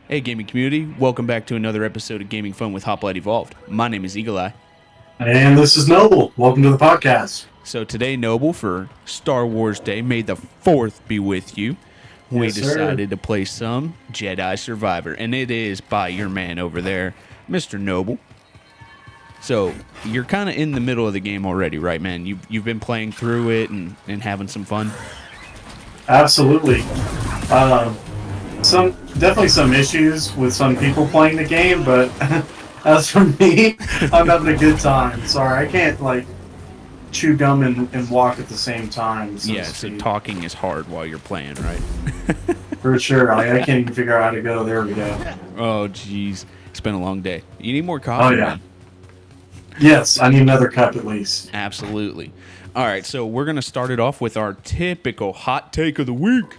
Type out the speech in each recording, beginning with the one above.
Hey, gaming community. Welcome back to another episode of Gaming Fun with Hoplite Evolved. My name is Eagle Eye. And this is Noble. Welcome to the podcast. So today, Noble, for Star Wars Day, may the 4th be with you. We Yes, sir. decided to play some Jedi Survivor, and it is by your man over there, Mr. Noble. So you're kind of in the middle of the game already, right, man? You've been playing through it and having some fun? Absolutely. Definitely some issues with some people playing the game, but as for me, I'm having a good time. Sorry, I can't chew gum and walk at the same time. So Yeah, so talking is hard while you're playing, right? for sure. I can't even figure out how to go. There we go. Oh, jeez. It's been a long day. You need more coffee, Oh yeah. man. Yes, I need another cup at least. Absolutely. All right, so we're going to start it off with our typical hot take of the week.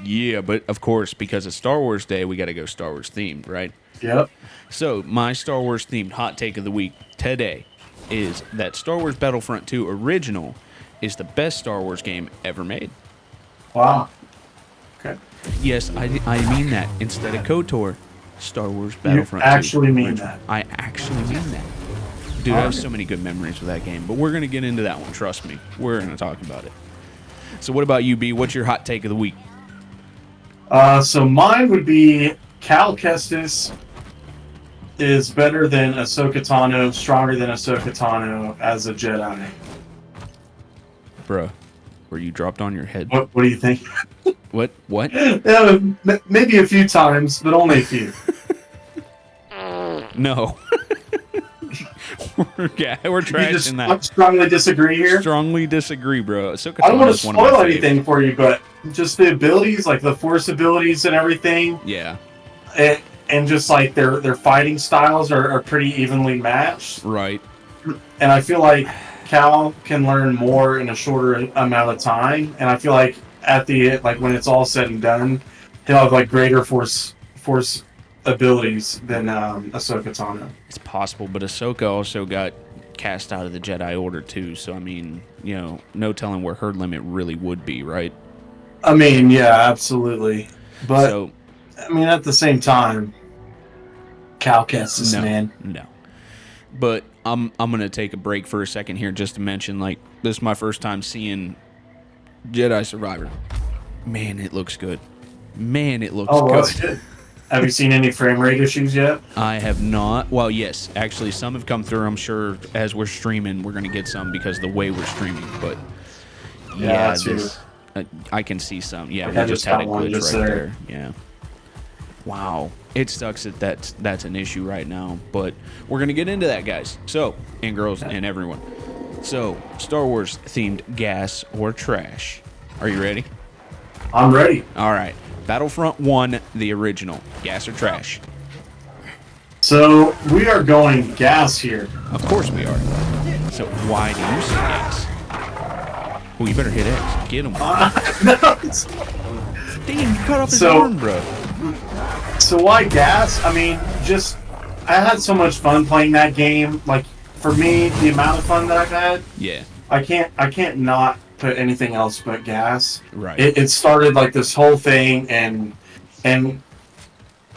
Yeah, but of course, because it's Star Wars Day, we got to go Star Wars themed, right? Yep. So, my Star Wars themed hot take of the week today is that Star Wars Battlefront 2 Original is the best Star Wars game ever made. Wow. Okay. Yes, I mean that. Instead of KOTOR, Star Wars Battlefront You 2 actually mean Original. that. I actually mean that. Dude, I have so many good memories with that game, but we're going to get into that one, trust me. We're going to talk about it. So what about you, B? What's your hot take of the week? So mine would be Cal Kestis is better than Ahsoka Tano, stronger than Ahsoka Tano as a Jedi. Bruh, were you dropped on your head? What do you think? What? Yeah, maybe a few times, but only a few. No. we're You trashing just that. strongly disagree here. Strongly disagree, bro. Ahsoka I don't want to Tano's one of my spoil faves. anything for you, but just the abilities, like the Force abilities and everything, Yeah, and just like their fighting styles are pretty evenly matched. right. And I feel like Cal can learn more in a shorter amount of time. And I feel like when it's all said and done, he'll have like greater force abilities than Ahsoka Tano. It's possible, but Ahsoka also got cast out of the Jedi Order too. So I mean, no telling where her limit really would be, right? I mean, yeah, absolutely. But So I mean, at the same time, Cal Kestis, man. no. But I'm gonna take a break for a second here just to mention, like, this is my first time seeing Jedi Survivor. Man, it looks good. Man, it looks Oh, good. that's good. Have you seen any frame rate issues yet? I have not. Well, yes, actually, some have come through. I'm sure as we're streaming, we're gonna get some because of the way we're streaming. But yeah, that's this I can see some. Yeah, I we just just had a got one glitch just right there. there. Yeah. Wow, it sucks that that's an issue right now. But we're gonna get into that, guys. So and girls and everyone. So Star Wars themed gas or trash. Are you ready? I'm ready. All right. Battlefront 1, the original. Gas or trash? So we are going gas here. Of course we are. So why do you say gas? Oh, you better hit X. Get him. No, it's- Damn, you cut off his So- arm, bro. So why gas? I mean, I had so much fun playing that game. Like for me, the amount of fun that I've had, Yeah, I can't not put anything else but gas. right. It started like this whole thing, and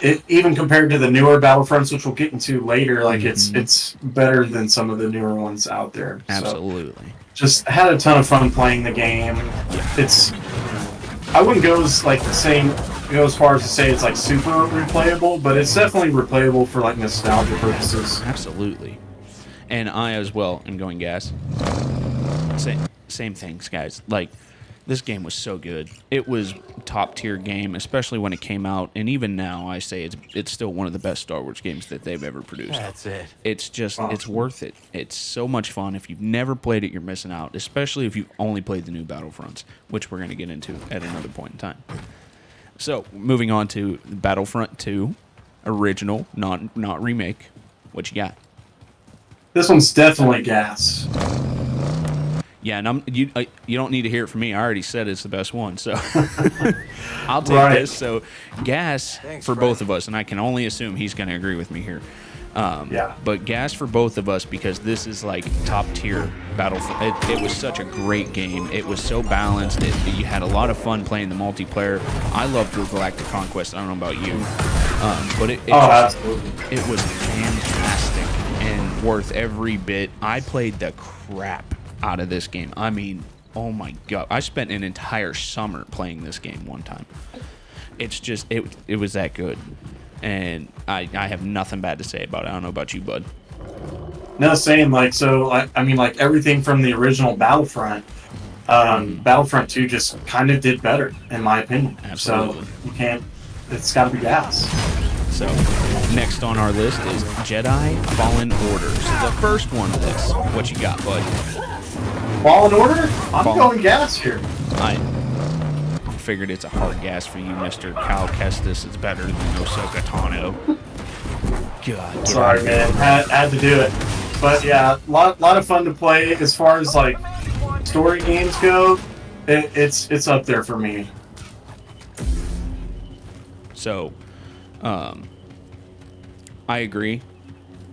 it even compared to the newer Battlefronts, which we'll get into later, like it's better than some of the newer ones out there. So Absolutely. just had a ton of fun playing the game. It's I wouldn't go as far as to say it's like super replayable, but it's definitely replayable for like nostalgia purposes. Absolutely. And I as well am going gas. Same things, guys. Like, this game was so good. It was top tier game, especially when it came out. And even now, I say it's still one of the best Star Wars games that they've ever produced. That's it. It's just, it's worth it. It's so much fun. If you've never played it, you're missing out, especially if you've only played the new Battlefronts, which we're going to get into at another point in time. So, moving on to Battlefront 2, original, not remake. What you got? This one's definitely gas. Yeah, and you don't need to hear it from me. I already said it's the best one, so I'll take Right. this. So, gas Thanks, for Brian. both of us, and I can only assume he's going to agree with me here. Yeah. But gas for both of us because this is like top tier Battlefront. It was such a great game. It was so balanced. You had a lot of fun playing the multiplayer. I loved the Galactic Conquest. I don't know about you, but Absolutely. it was fantastic and worth every bit. I played the crap out of this game. I mean, oh my god, I spent an entire summer playing this game one time. It's just it was that good. And I have nothing bad to say about it. I don't know about you, bud. No, same. Like, so, I mean, like, everything from the original Battlefront, Battlefront 2 just kind of did better, in my opinion. Absolutely. So, you can't, it's got to be gas. So, next on our list is Jedi Fallen Order. So, the first one of this. What you got, bud? Fallen Order? I'm going gas here. I figured it's a hard gas for you, Mr. Cal Kestis. It's better than Ahsoka Tano. God, sorry, man. Had to do it. But yeah, lot of fun to play. As far as like story games go, it's up there for me. So, I agree.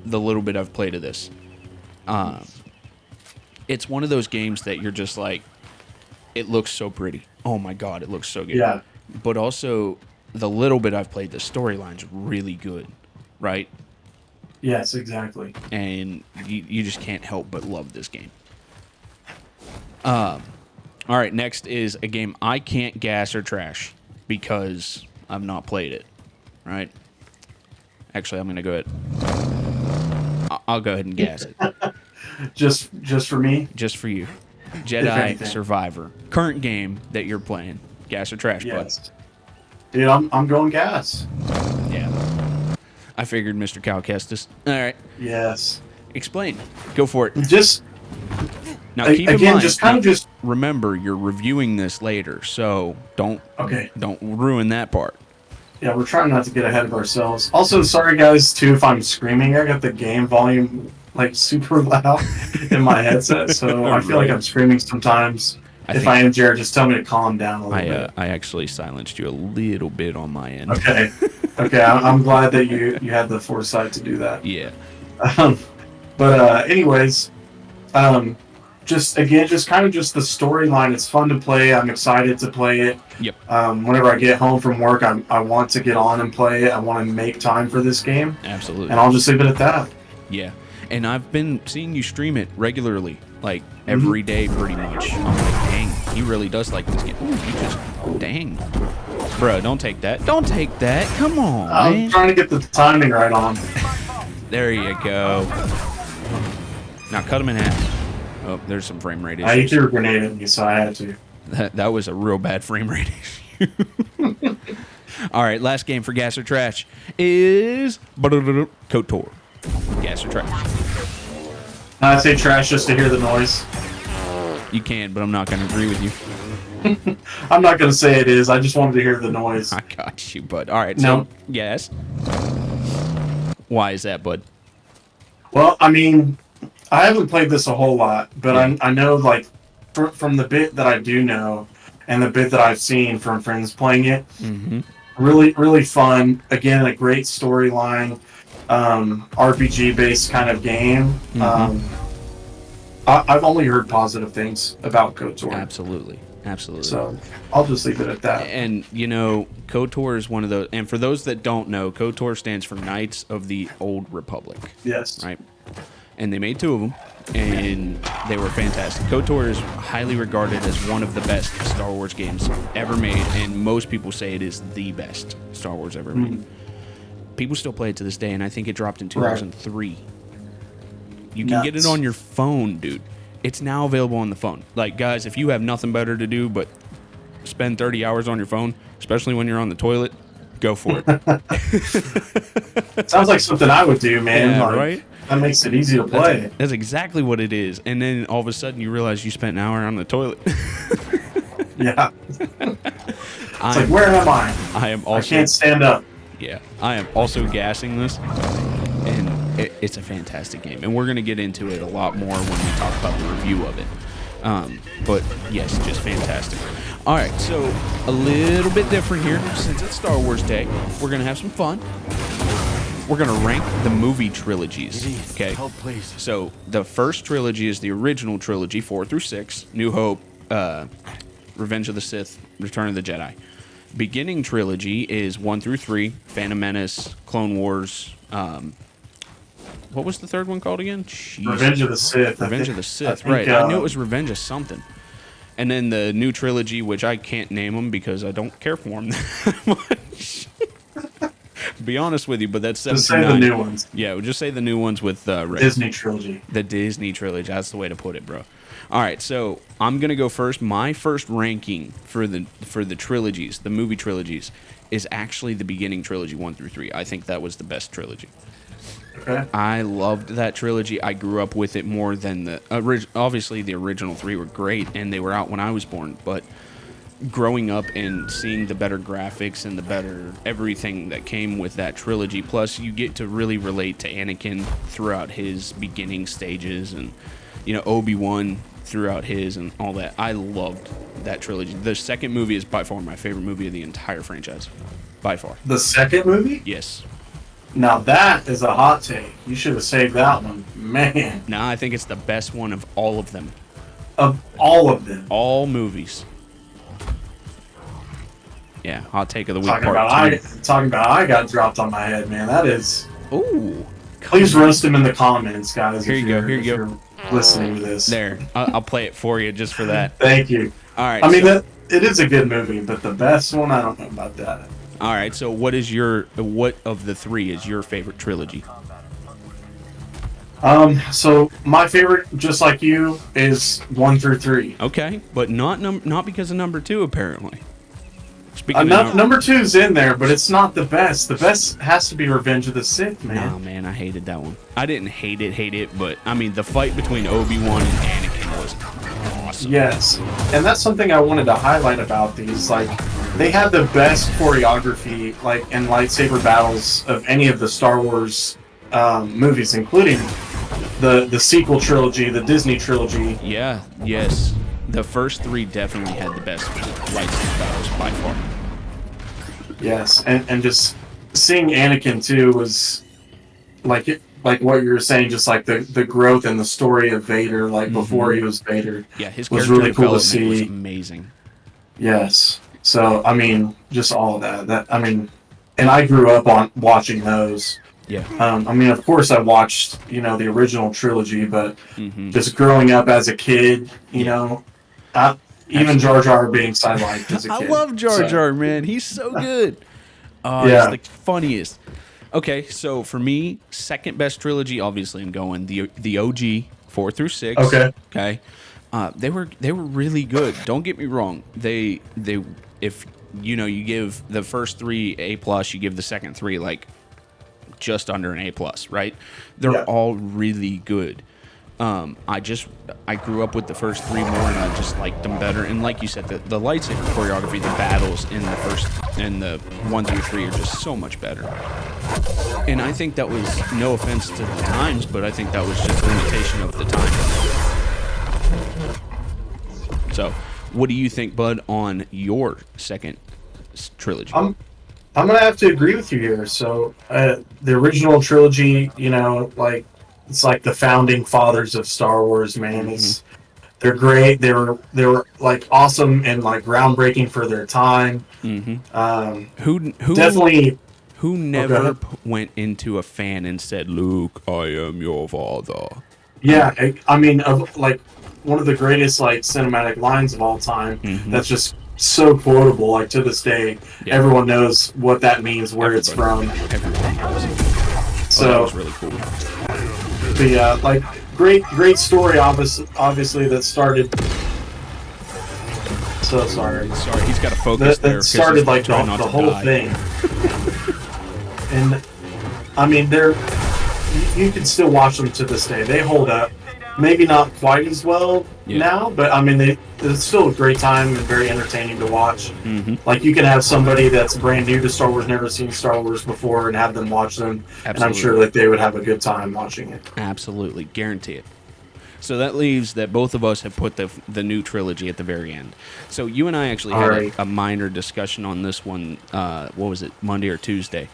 The little bit I've played of this, it's one of those games that you're just like, it looks so pretty. Oh my god, it looks so good. Yeah. But also, the little bit I've played, the storyline's really good, right? Yes, exactly. And you just can't help but love this game. All right, next is a game I can't gas or trash because I've not played it, right? Actually, I'm going to go ahead. I'll go ahead and gas it. just for me? Just for you. Jedi Survivor. Current game that you're playing. Gas or trash, yes. Bud? Dude, I'm going gas. Yeah. I figured, Mr. Cal Kestis. All right. Yes. Explain. Go for it. Just now, keep in again, mind, just kind of just remember you're reviewing this later, so don't ruin that part. Yeah, we're trying not to get ahead of ourselves. Also, sorry guys too if I'm screaming. I got the game volume like super loud in my headset, so I feel like I'm screaming sometimes. If I am, Jared, just tell me to calm down a little bit. I actually silenced you a little bit on my end. Okay. Okay, I'm glad that you had the foresight to do that. Yeah. But anyways, just kind of just the storyline. It's fun to play. I'm excited to play it. Yep. Whenever I get home from work, I want to get on and play it. I want to make time for this game. Absolutely. And I'll just leave it at that. Yeah. And I've been seeing you stream it regularly, like every day pretty much. I'm like, dang, he really does like this game. Ooh, you just, dang. Bro, don't take that. Don't take that. Come on, I'm trying to get the timing right on. There you go. Now cut him in half. Oh, there's some frame rate issues. I threw a grenade at me, so I had to. That was a real bad frame rate issue. All right, last game for Gas or Trash is KOTOR. Gas or Trash? I say trash just to hear the noise. You can, but I'm not going to agree with you. I'm not going to say it is. I just wanted to hear the noise. I got you, bud. All right, no. So, yes. Why is that, bud? Well, I mean, I haven't played this a whole lot, but I know, like, from the bit that I do know and the bit that I've seen from friends playing it, really, really fun. Again, a great storyline, RPG-based kind of game. I've only heard positive things about KOTOR. Absolutely. Absolutely. So I'll just leave it at that. And, you know, KOTOR is one of those, and for those that don't know, KOTOR stands for Knights of the Old Republic. Yes. Right? And they made two of them, and they were fantastic. KOTOR is highly regarded as one of the best Star Wars games ever made, and most people say it is the best Star Wars ever made. People still play it to this day, and I think it dropped in 2003. You can get it on your phone, dude. It's now available on the phone. Like, guys, if you have nothing better to do but spend 30 hours on your phone, especially when you're on the toilet, go for it. Sounds like something I would do, man. Yeah, like, right? That makes it easy to play. That's exactly what it is. And then all of a sudden you realize you spent an hour on the toilet. Yeah. It's like, where am I? I can't stand up. Yeah. I am also gassing this. And it's a fantastic game. And we're going to get into it a lot more when we talk about the review of it. But, yes, just fantastic. All right, so a little bit different here. Since it's Star Wars Day, we're going to have some fun. we're gonna rank the movie trilogies. Okay. Help, please. So the first trilogy is the original trilogy, 4 through 6, New Hope, Revenge of the Sith, Return of the Jedi. Beginning trilogy is 1 through 3, Phantom Menace, Clone Wars. What was the third one called again? Jeez. Revenge of the Sith. Revenge of the Sith, think, right. I knew it was Revenge of something. And then the new trilogy, which I can't name them because I don't care for them that much. To be honest with you, but that's 7 Just through say the 9. new ones. Yeah, we'll just say the new ones with Rey. Disney trilogy. The Disney trilogy. That's the way to put it, bro. All right, so I'm gonna go first. My first ranking for the trilogies, the movie trilogies, is actually the beginning trilogy 1 through 3. I think that was the best trilogy. Okay. I loved that trilogy. I grew up with it more than the obviously the original 3 were great and they were out when I was born, but growing up and seeing the better graphics and the better everything that came with that trilogy, plus you get to really relate to Anakin throughout his beginning stages and Obi-Wan throughout his and all that. I loved that trilogy. The second movie is by far my favorite movie of the entire franchise. By far. The second movie? Yes. Now that is a hot take. You should have saved that one. Man. Now I think it's the best one of all of them. Of all of them. All movies. Yeah, hot take of the week Talking part about I got dropped on my head, man. That is. 2. Ooh. Please roast him in the comments, guys. Here if you go, you're- here if you go. you're listening to this. There. I'll play it for you just for that. Thank you. All right. I mean, so, it is a good movie, but the best one, I don't know about that. all right. So what of the 3 is your favorite trilogy? So my favorite, just like you, is 1 through 3. Okay, but not because of number 2 apparently. Speaking of Number 2's in there, but it's not the best. The best has to be Revenge of the Sith, man. No, man, I hated that one. I didn't hate it, but I mean the fight between Obi-Wan and Anakin was awesome. Yes, and that's something I wanted to highlight about these. Like, they had the best choreography, like, in lightsaber battles of any of the Star Wars movies, including the sequel trilogy, the Disney trilogy. Yeah, yes. The first 3 definitely had the best lightsaber battles by far. Yes, and just seeing Anakin too was like what you were saying, just like the growth and the story of Vader, like before he was Vader. Yeah, his was character really cool to development was see. amazing. Yes, so I mean, just all of that. I mean, and I grew up on watching those. Yeah. I mean, of course, I watched the original trilogy, but Mm-hmm. just growing up as a kid, even Jar Jar being sidelined as a kid. I love Jar so- Jar, man. He's so good. Oh, Yeah. he's the funniest. Okay, so for me, second best trilogy, obviously I'm going the OG 4 through 6. Okay. Okay. They were really good. Don't get me wrong. They if you give the first 3 A+, you give the second 3 like just under an A+, right? They're Yeah. all really good. I grew up with the first 3 more, and I just liked them better. And like you said, the lightsaber choreography, the battles in the 1 through 3 are just so much better. And I think that was, no offense to the times, but I think that was just a limitation of the time. So, what do you think, Bud, on your second trilogy? I'm gonna have to agree with you here. So the original trilogy, like it's like the founding fathers of Star Wars, man. They're great. They were like awesome and like groundbreaking for their time. Who Definitely. Who never went into a fan and said, "Luke, I am your father"? Yeah, I mean, like one of the greatest like cinematic lines of all time. That's just so quotable. Like to this day, everyone knows what that means, where it's from. Everyone knows. So that was really cool. The like great story, obviously that started. So sorry. Sorry, he's got to focus there. That 'cause started he's like trying the not to whole die. thing. And I mean, you can still watch them to this day. They hold up. Maybe not quite as well now, but I mean, it's still a great time and very entertaining to watch. Like you can have somebody that's brand new to Star Wars, never seen Star Wars before, and have them watch them, and I'm sure that they would have a good time watching it. Absolutely, guarantee it. So that leaves that both of us have put the new trilogy at the very end. So you and I actually had a minor discussion on this one. What was it, Monday or Tuesday?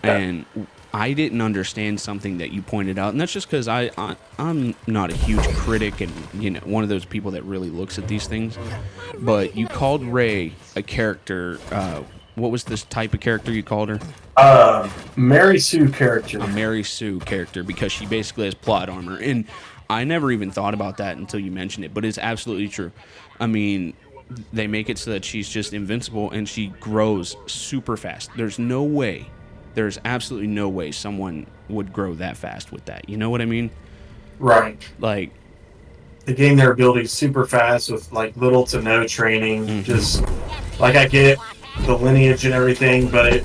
And I didn't understand something that you pointed out, and that's just because I'm not a huge critic and one of those people that really looks at these things. But you called Rey a character. What was this type of character you called her? Mary Sue character. A Mary Sue character, because she basically has plot armor, and I never even thought about that until you mentioned it. But it's absolutely true. I mean, they make it so that she's just invincible, and she grows super fast. There's absolutely no way someone would grow that fast with that. You know what I mean? Right. Like, they gain their abilities super fast with like little to no training. Just like, I get the lineage and everything, but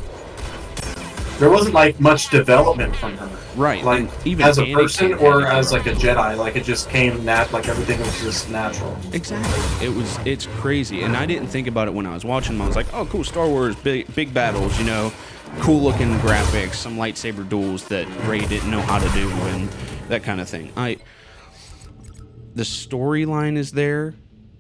there wasn't like much development from her. Right. Like, even as a Anakin person had or to as grow. like a Jedi, like it just came like everything was just natural. Exactly. It's crazy, and I didn't think about it when I was watching them. I was like, oh, cool, Star Wars, big battles, cool looking graphics, some lightsaber duels that Rey didn't know how to do, and that kind of thing. The storyline is there,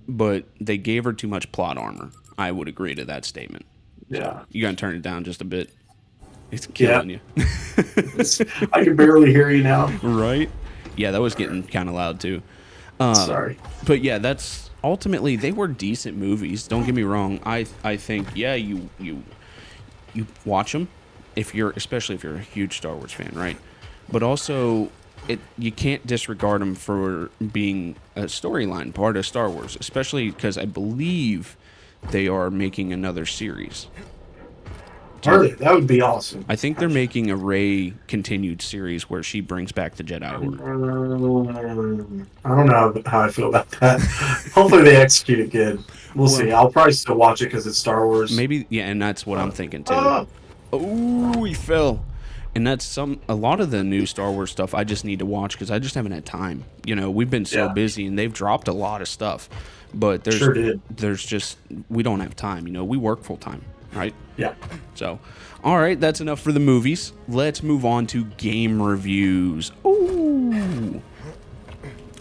but they gave her too much plot armor. I would agree to that statement. Yeah. You gotta turn it down just a bit. It's killing you. I can barely hear you now. Right? Yeah, that was getting kind of loud too. Sorry. But yeah, that's ultimately, they were decent movies. Don't get me wrong. I think you watch them especially if you're a huge Star Wars fan, right? But also, you can't disregard them for being a storyline part of Star Wars, especially because I believe they are making another series. Really? That would be awesome. I think they're making a Rey continued series where she brings back the Jedi Order. I don't know how I feel about that. Hopefully they execute it good. We'll see. I'll probably still watch it because it's Star Wars. Maybe, yeah, and that's what I'm thinking too. Oh, he fell. And that's a lot of the new Star Wars stuff I just need to watch because I just haven't had time. We've been so busy, and they've dropped a lot of stuff. But there's just, we don't have time. We work full time, right? Yeah. So, all right, that's enough for the movies. Let's move on to game reviews. Ooh.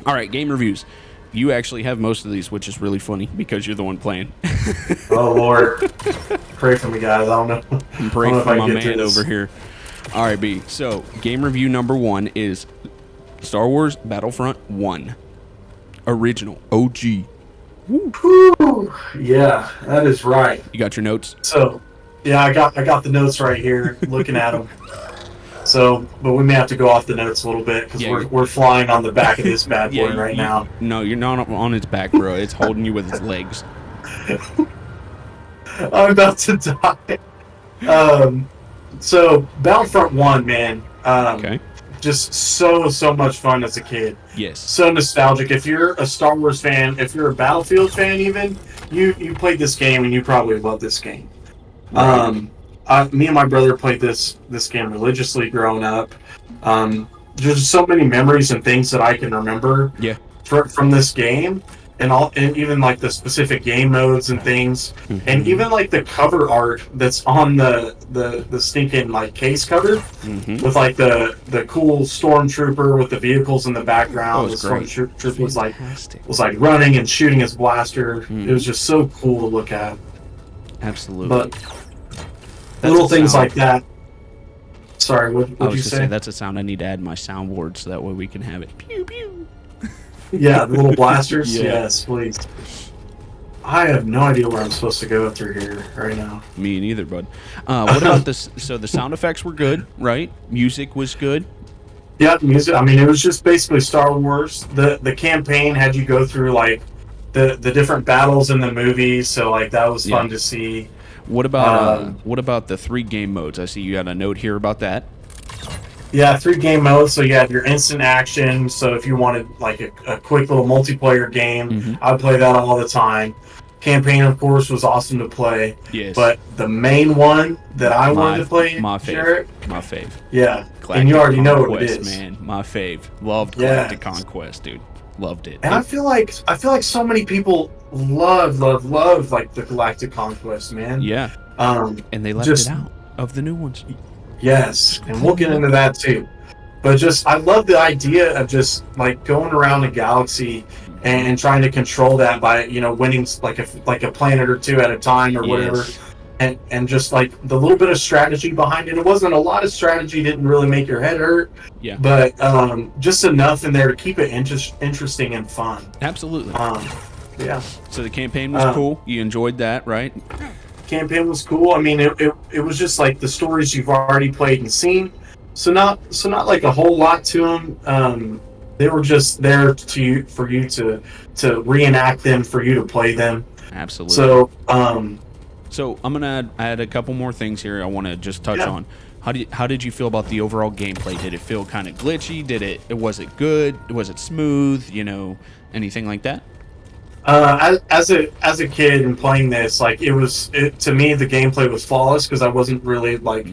All right, game reviews. You actually have most of these, which is really funny because you're the one playing. Oh, Lord. Pray for me, guys. I don't know. I'm praying for my man over here. All right, B. So, game review number 1 is Star Wars Battlefront 1. Original. OG. Woo. Yeah, that is right. You got your notes? So, yeah, I got the notes right here, looking at them. So, but we may have to go off the notes a little bit because we're flying on the back of this bad boy right now. No, you're not on its back, bro. It's holding you with its legs. I'm about to die. So, Battlefront 1, man. Okay. Just so much fun as a kid. Yes. So nostalgic. If you're a Star Wars fan, if you're a Battlefield fan even, you played this game and you probably love this game. Right. Me and my brother played this game religiously growing up. There's so many memories and things that I can remember from this game, and even like the specific game modes and things, and even like the cover art that's on the stinking like case cover with like the cool stormtrooper with the vehicles in the background. The stormtrooper was like running and shooting his blaster. It was just so cool to look at. Absolutely. But little things like that. Sorry, what did you say? That's a sound I need to add in my soundboard so that way we can have it. Pew pew. Yeah, the little blasters. Yes, please. I have no idea where I'm supposed to go through here right now. Me neither, bud. What about this? So the sound effects were good, right? Music was good. Yeah, music. I mean, it was just basically Star Wars. The campaign had you go through like the different battles in the movies, so like that was fun to see. What about the 3 game modes? I see you got a note here about that. Yeah, 3 game modes. So you have your instant action. So if you wanted like a quick little multiplayer game, I would play that all the time. Campaign, of course, was awesome to play. Yes. But the main one that I wanted to play, my fave. My fave. Yeah. Galactic and you already know what it Conquest, is, man. My fave. Loved Galactic Conquest, dude. Loved it. And I feel like so many people love like the Galactic Conquest, man. Yeah. And they left it out of the new ones. Yes, and we'll get into that too. But just, I love the idea of just like going around the galaxy and trying to control that by winning like a planet or two at a time or whatever. and just like the little bit of strategy behind it. It wasn't a lot of strategy, didn't really make your head hurt, Yeah, but just enough in there to keep it interesting and fun. absolutely. Yeah. So the campaign was cool. You enjoyed that, right? Campaign was cool. I mean, it was just like the stories you've already played and seen. So not like a whole lot to them. They were just there for you to reenact them, for you to play them. Absolutely. So So I'm gonna add a couple more things here. I want to just touch Yeah. on. How did you feel about the overall gameplay? Did it feel kind of glitchy? Was it good? Was it smooth? You know, anything like that? as a kid and playing this, like to me the gameplay was flawless because I wasn't really like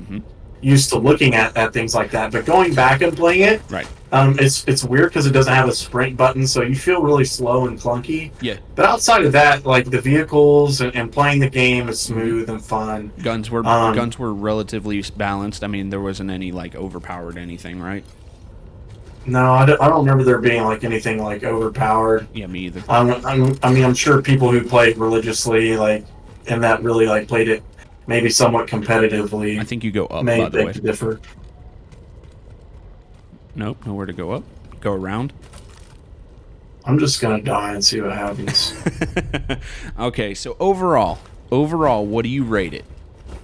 used to looking at things like that. But going back and playing it, Right. it's weird because it doesn't have a sprint button, so you feel really slow and clunky. Yeah. But outside of that, like the vehicles and playing the game is smooth and fun. Guns were relatively balanced. I mean, there wasn't any like overpowered anything, right? No, I don't remember there being like anything like overpowered. Yeah, me either. I'm sure people who played religiously, like, and that really like played it maybe somewhat competitively. I think you go up, may by the way. beg to differ. Nope, nowhere to go up. Go around. I'm just gonna die and see what happens. Okay, so overall, what do you rate it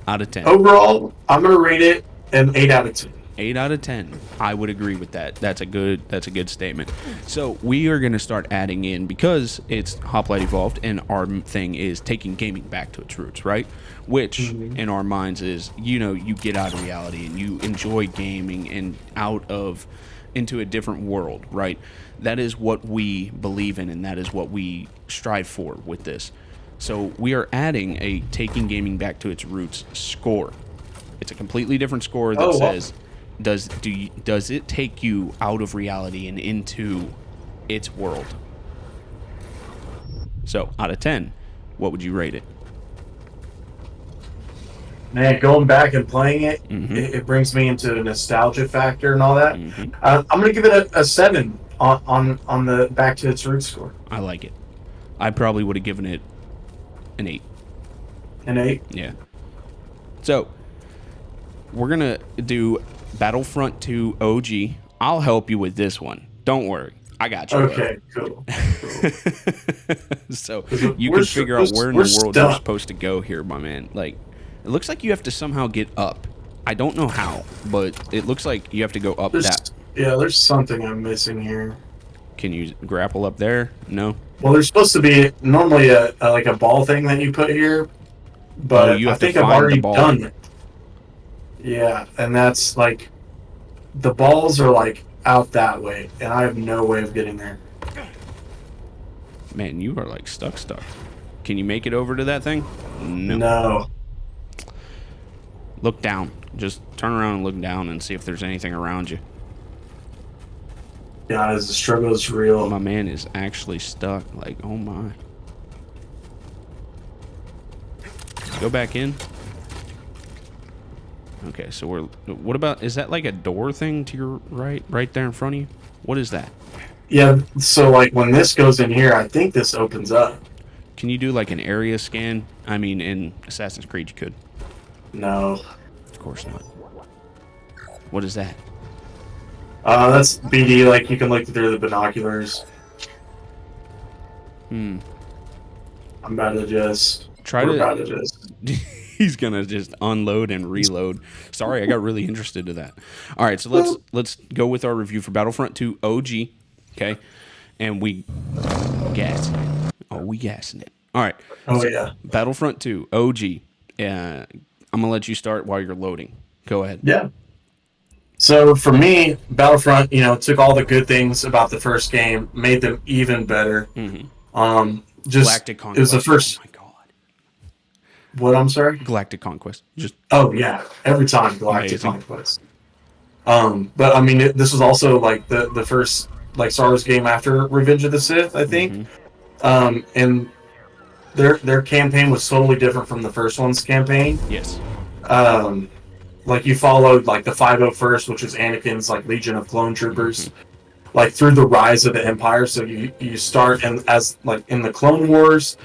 out of 10? Overall, I'm gonna rate it an 8 out of 10. 8 out of 10. I would agree with that. That's a good statement. So we are going to start adding in, because it's Hoplite Evolved and our thing is taking gaming back to its roots, right? Which in our minds is, you know, you get out of reality and you enjoy gaming and into a different world, right? That is what we believe in, and that is what we strive for with this. So we are adding a taking gaming back to its roots score. It's a completely different score that says, does it take you out of reality and into its world? So out of 10, what would you rate it? Man, going back and playing it, it brings me into a nostalgia factor and all that. I'm gonna give it a 7 on the back to its roots score. I like it. I probably would have given it an 8. An 8. Yeah. So we're gonna do Battlefront 2 OG. I'll help you with this one. Don't worry. I got you. Okay, cool. So you can figure out where in the world you're supposed to go here, my man. Like, it looks like you have to somehow get up. I don't know how, but it looks like you have to go up that. Yeah, there's something I'm missing here. Can you grapple up there? No? Well, there's supposed to be normally a like a ball thing that you put here, but you have I think to I've find the already ball. done it. Yeah, and that's like the balls are like out that way, and I have no way of getting there. Man, you are like stuck. Can you make it over to that thing? No. Look down. Just turn around and look down and see if there's anything around you. Guys, the struggle is real. My man is actually stuck. Like, oh my. Go back in. Okay, so what about, is that like a door thing to your right there in front of you? What is that? Yeah, so like when this goes in here, I think this opens up. Can you do like an area scan? I mean, in Assassin's Creed you could. No. Of course not. What is that? That's BD, like you can look through the binoculars. I'm about to just... He's gonna just unload and reload. Sorry, I got really interested to that. All right, so let's go with our review for Battlefront 2 OG. Okay, and we gassing it. Oh, we gassing it. All right. Oh yeah. Battlefront 2 OG. I'm gonna let you start while you're loading. Go ahead. Yeah. So for me, Battlefront, took all the good things about the first game, made them even better. Galactic Conquest. It was the first. Oh my god. What? I'm sorry. Galactic Conquest. Just. Oh yeah, every time Galactic Amazing. Conquest. But I mean, this was also like the first like Star Wars game after Revenge of the Sith, I think. And their campaign was totally different from the first one's campaign. Yes. Like you followed like the 501st, which is Anakin's like Legion of Clone Troopers, like through the rise of the Empire. So you start and as like in the Clone Wars,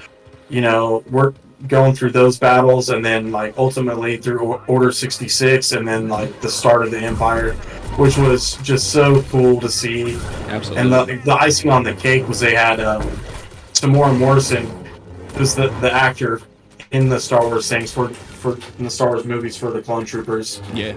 going through those battles, and then like ultimately through Order 66, and then like the start of the Empire, which was just so cool to see. Absolutely. And the icing on the cake was they had Tamora Morrison, who's the actor in the Star Wars things for in the Star Wars movies for the clone troopers. Yeah.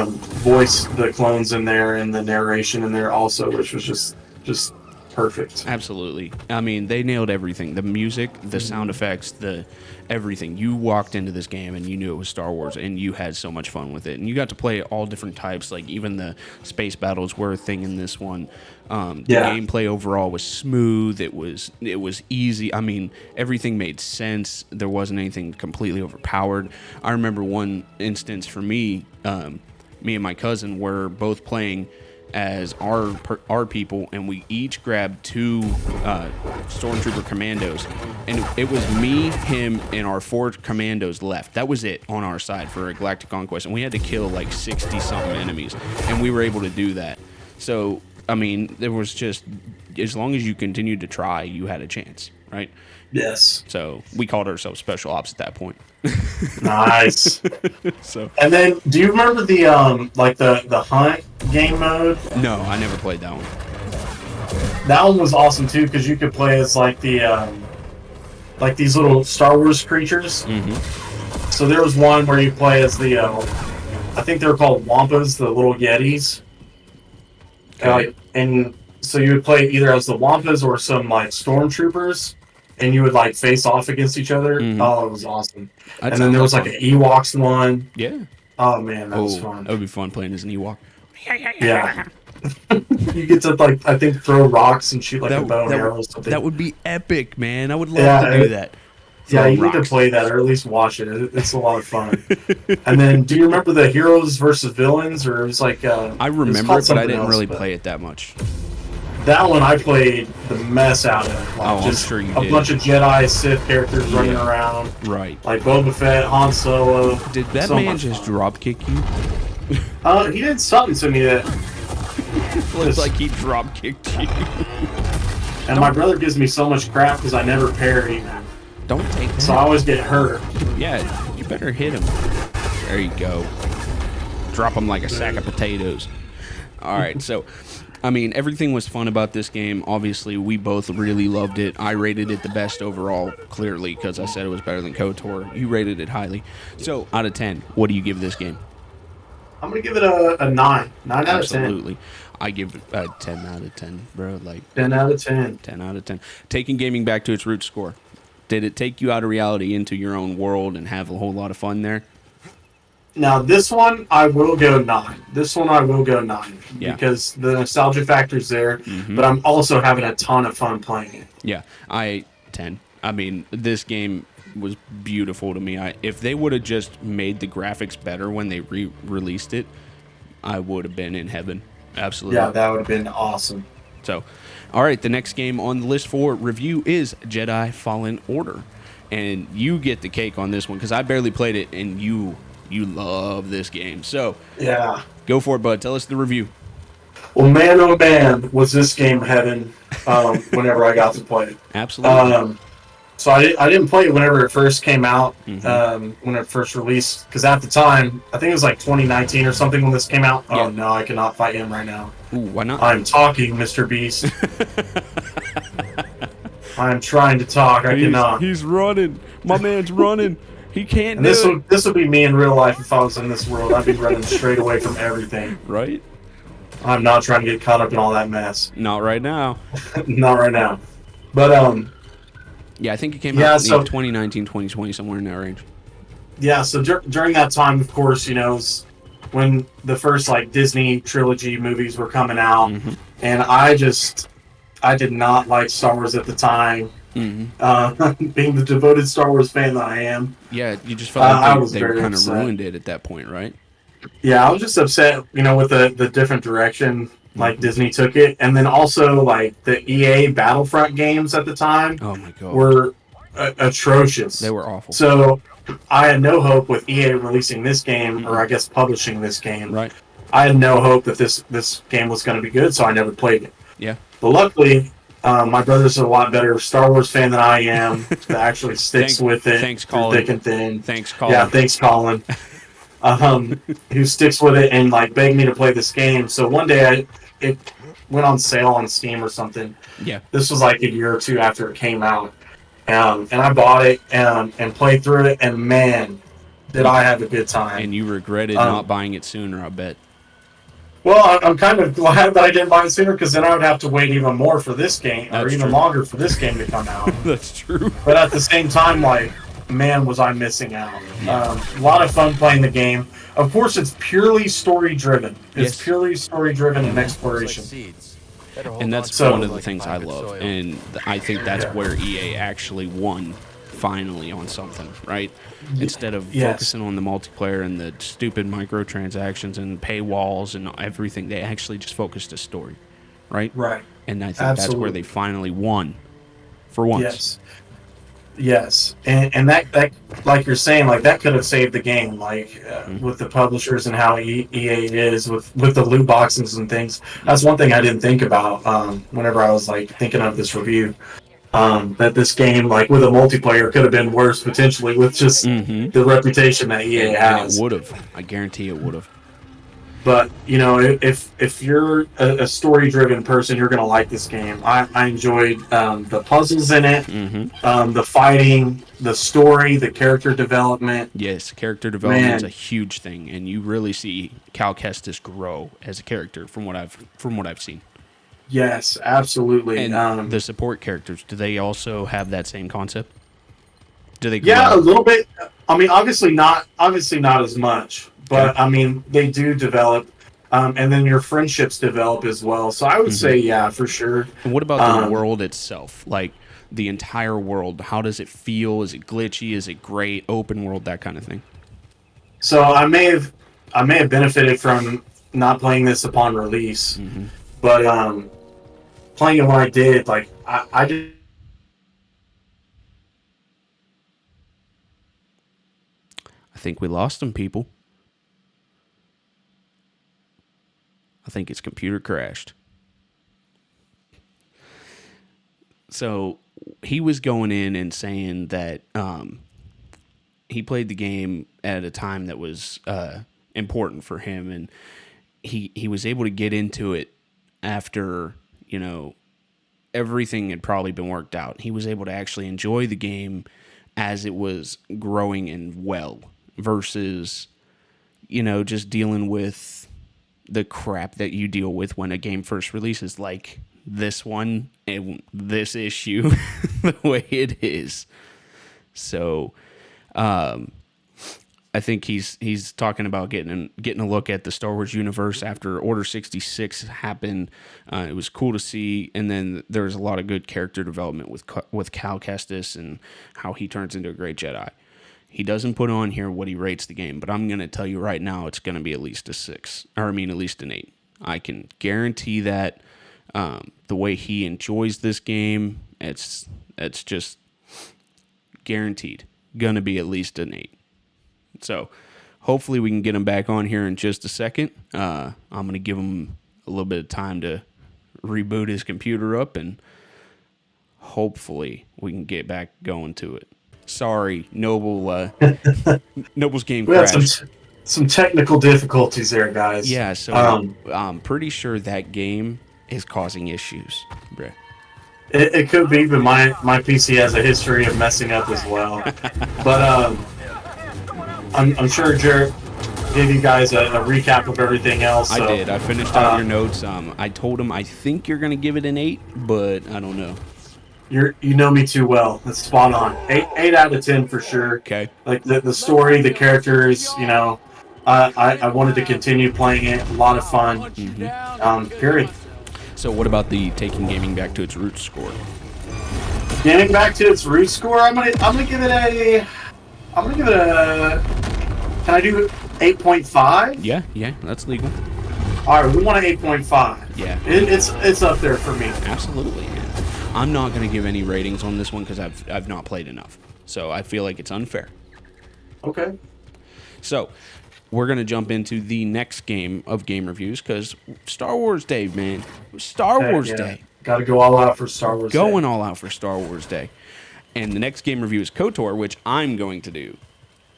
Voice the clones in there, and the narration in there also, which was just perfect. Absolutely. I mean, they nailed everything. The music, the sound effects, the everything. You walked into this game and you knew it was Star Wars, and you had so much fun with it. And you got to play all different types. Like, even the space battles were a thing in this one. The gameplay overall was smooth. It was easy. I mean, everything made sense. There wasn't anything completely overpowered. I remember one instance for me, me and my cousin were both playing as our people, and we each grabbed 2 stormtrooper commandos, and it was me, him, and our 4 commandos left. That was it on our side for a galactic conquest, and we had to kill like 60 something enemies, and we were able to do that. So I mean, there was just, as long as you continued to try, you had a chance, right? Yes. So we called ourselves Special Ops at that point. Nice. So. And then, do you remember the like the hunt game mode? No, I never played that one. That one was awesome too, because you could play as like the like these little Star Wars creatures. Mm-hmm. So there was one where you play as the I think they were called Wampas, the little Yetis. Okay. And so you would play either as the Wampas or some like stormtroopers, and you would like face off against each other. Mm-hmm. Oh, it was awesome. That and then there was sounds like an Ewoks one. Yeah. Oh man, that was fun. That would be fun playing as an Ewok. Yeah. You get to like, I think, throw rocks and shoot like a bow and arrow or something. That would be epic, man. I would love to do that. Yeah, you need to play that, or at least watch it. It's a lot of fun. And then, do you remember the heroes versus villains, or it was like? I remember it, but I didn't really play it that much. That one I played the mess out of. Like, I'm sure you did. A bunch of Jedi, Sith characters running around. Right. Like Boba Fett, Han Solo. Did that man just drop kick you? He did something to me that. Looks like he drop kicked you. And my brother gives me so much crap because I never parry. Don't take that. So I always get hurt. Yeah, you better hit him. There you go. Drop him like a sack of potatoes. All right, so, I mean, everything was fun about this game. Obviously, we both really loved it. I rated it the best overall, clearly, because I said it was better than KOTOR. You rated it highly. So, out of 10, what do you give this game? I'm going to give it a 9. 9 out of 10. Absolutely. I give it a 10 out of 10, bro. Like 10 out of 10. 10 out of 10. Taking gaming back to its root score. Did it take you out of reality into your own world and have a whole lot of fun there? Now, this one, I will go 9. This one, I will go 9. Yeah. Because the nostalgia factor's there, but I'm also having a ton of fun playing it. Yeah, 10. I mean, this game was beautiful to me. If they would have just made the graphics better when they released it, I would have been in heaven. Absolutely. Yeah, that would have been awesome. So, all right, the next game on the list for review is Jedi Fallen Order. And you get the cake on this one because I barely played it, and you love this game. So, yeah, go for it, bud. Tell us the review. Well, man, oh man, was this game heaven whenever I got to play it. Absolutely. So I didn't play it whenever it first came out, Mm-hmm. when it first released, because at the time, I think it was like 2019 or something when this came out. Yeah. Oh, no, I cannot fight him right now. Ooh, why not? I'm talking, Mr. Beast. I'm trying to talk. I cannot. He's running. My man's running. He can't And do it. this would be me in real life if I was in this world. I'd be running straight away from everything. Right? I'm not trying to get caught up in all that mess. Not right now. Not right now. But Yeah, I think it came out in 2019, 2020, somewhere in that range. yeah. So during that time, of course, was when the first like Disney trilogy movies were coming out, and I did not like Star Wars at the time. Being the devoted Star Wars fan that I am. Yeah, you just felt like they very kind of upset. ruined it at that point, right? Yeah, I was just upset, with the different direction like Disney took it, and then also like the EA Battlefront games at the time Oh my god, were atrocious. they were awful. So I had no hope with EA releasing this game, or I guess publishing this game. Right? I had no hope that this game was going to be good, so I never played it. Yeah. But luckily, My brother's a lot better Star Wars fan than I am. That actually sticks with it thanks, through Colin. thick and thin. Thanks, Colin. Yeah, thanks, Colin. Who sticks with it and like begged me to play this game. So one day it went on sale on Steam or something. Yeah. This was like a year or two after it came out, and I bought it and played through it. And man, did I have a good time! And you regretted not buying it sooner, I bet. Well, I'm kind of glad that I didn't buy it sooner, because then I would have to wait even more for this game, or even longer for this game to come out. That's true. But at the same time, like, man, was I missing out. A lot of fun playing the game. Of course, it's purely story-driven. It's purely story-driven and exploration. And that's one of the things I love. And I think that's where EA actually won finally on something, right? Instead of focusing on the multiplayer and the stupid microtransactions and paywalls and everything, they actually just focused a story, right? Right. And I think that's where they finally won for once. Yes. And that, like you're saying, like, that could have saved the game, like, with the publishers and how EA is with the loot boxes and things. That's one thing I didn't think about whenever I was, like, thinking of this review. That this game, like, with a multiplayer, could have been worse potentially with just the reputation that EA has. And it would have. I guarantee it would have. But, you know, if you're a story-driven person, you're going to like this game. I enjoyed the puzzles in it, the fighting, the story, the character development. Yes, character development is a huge thing, and you really see Cal Kestis grow as a character from what I've seen. Yes, absolutely. And the support characters, do they also have that same concept? Do they grow? Yeah, a little bit. I mean, obviously not as much, but I mean, they do develop, and then your friendships develop as well. So I would say, yeah, for sure. And what about the world itself? Like the entire world, how does it feel? Is it glitchy? Is it great? Open world, that kind of thing. So I may have benefited from not playing this upon release, but playing it when I did, like I did. I think we lost some people. I think his computer crashed. So he was going in and saying that he played the game at a time that was important for him, and he was able to get into it after, you know, everything had probably been worked out. He was able to actually enjoy the game as it was growing and well, versus, you know, just dealing with the crap that you deal with when a game first releases, like this one and this issue, the way it is. So, I think he's talking about getting a look at the Star Wars universe after Order 66 happened. It was cool to see, and then there's a lot of good character development with Cal Kestis and how he turns into a great Jedi. He doesn't put on here what he rates the game, but I'm going to tell you right now it's going to be at least a 6, or I mean at least an 8. I can guarantee that. The way he enjoys this game, it's just guaranteed going to be at least an 8. So hopefully we can get him back on here in just a second. I'm going to give him a little bit of time to reboot his computer up, and hopefully we can get back going to it. Sorry, Noble's game crashed. We had some technical difficulties there, guys. Yeah, so I'm pretty sure that game is causing issues, bruh. It could be, but my PC has a history of messing up as well. But I'm sure Jared gave you guys a recap of everything else. So, I did. I finished out your notes. I told him I think you're going to give it an 8, but I don't know. You know me too well. That's spot on. 8 out of 10 for sure. Okay. Like the story, the characters, you know, I wanted to continue playing it. A lot of fun. Period. So what about the taking gaming back to its roots score? Getting back to its roots score, I'm gonna give it a. Can I do 8.5? Yeah, that's legal. All right, we want an 8.5. Yeah, it's up there for me. Absolutely, man. I'm not gonna give any ratings on this one because I've not played enough, so I feel like it's unfair. Okay. So we're going to jump into the next game of game reviews because Star Wars Day, man. Star Wars Day. Got to go all out for Star Wars. Going Day. all out for Star Wars Day. And the next game review is KOTOR, which I'm going to do.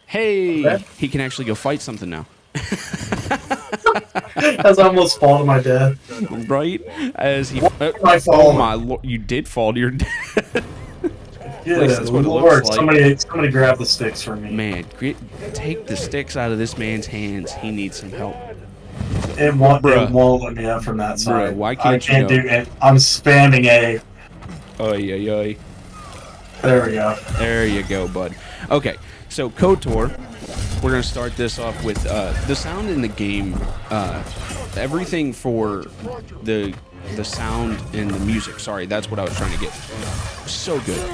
Hey, Okay. he can actually go fight something now. As I almost fall to my death. Right? As he... I fall? oh my lord, you did fall to your death. Good that's what it Lord, looks like. somebody grab the sticks for me. Man, take the sticks out of this man's hands. He needs some help. It won't Bruh. let me up from that side. Why can't I can't you do it. I'm spamming A. Oy, oy, oy. There we go. There you go, bud. Okay, so KOTOR, we're going to start this off with the sound in the game. Everything for the sound and the music. Sorry, that's what I was trying to get. So good.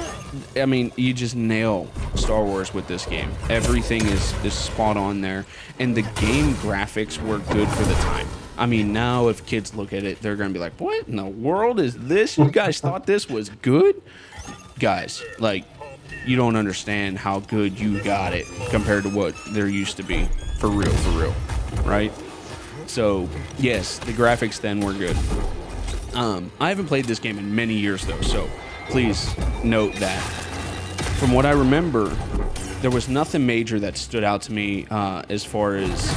I mean, you just nail Star Wars with this game. Everything is spot on there. And the game graphics were good for the time. I mean, now if kids look at it, they're going to be like, what in the world is this? You guys thought this was good? Guys, like, you don't understand how good you got it compared to what there used to be. For real. Right? So, yes, the graphics then were good. I haven't played this game in many years, though, so please note that. From what I remember, there was nothing major that stood out to me as far as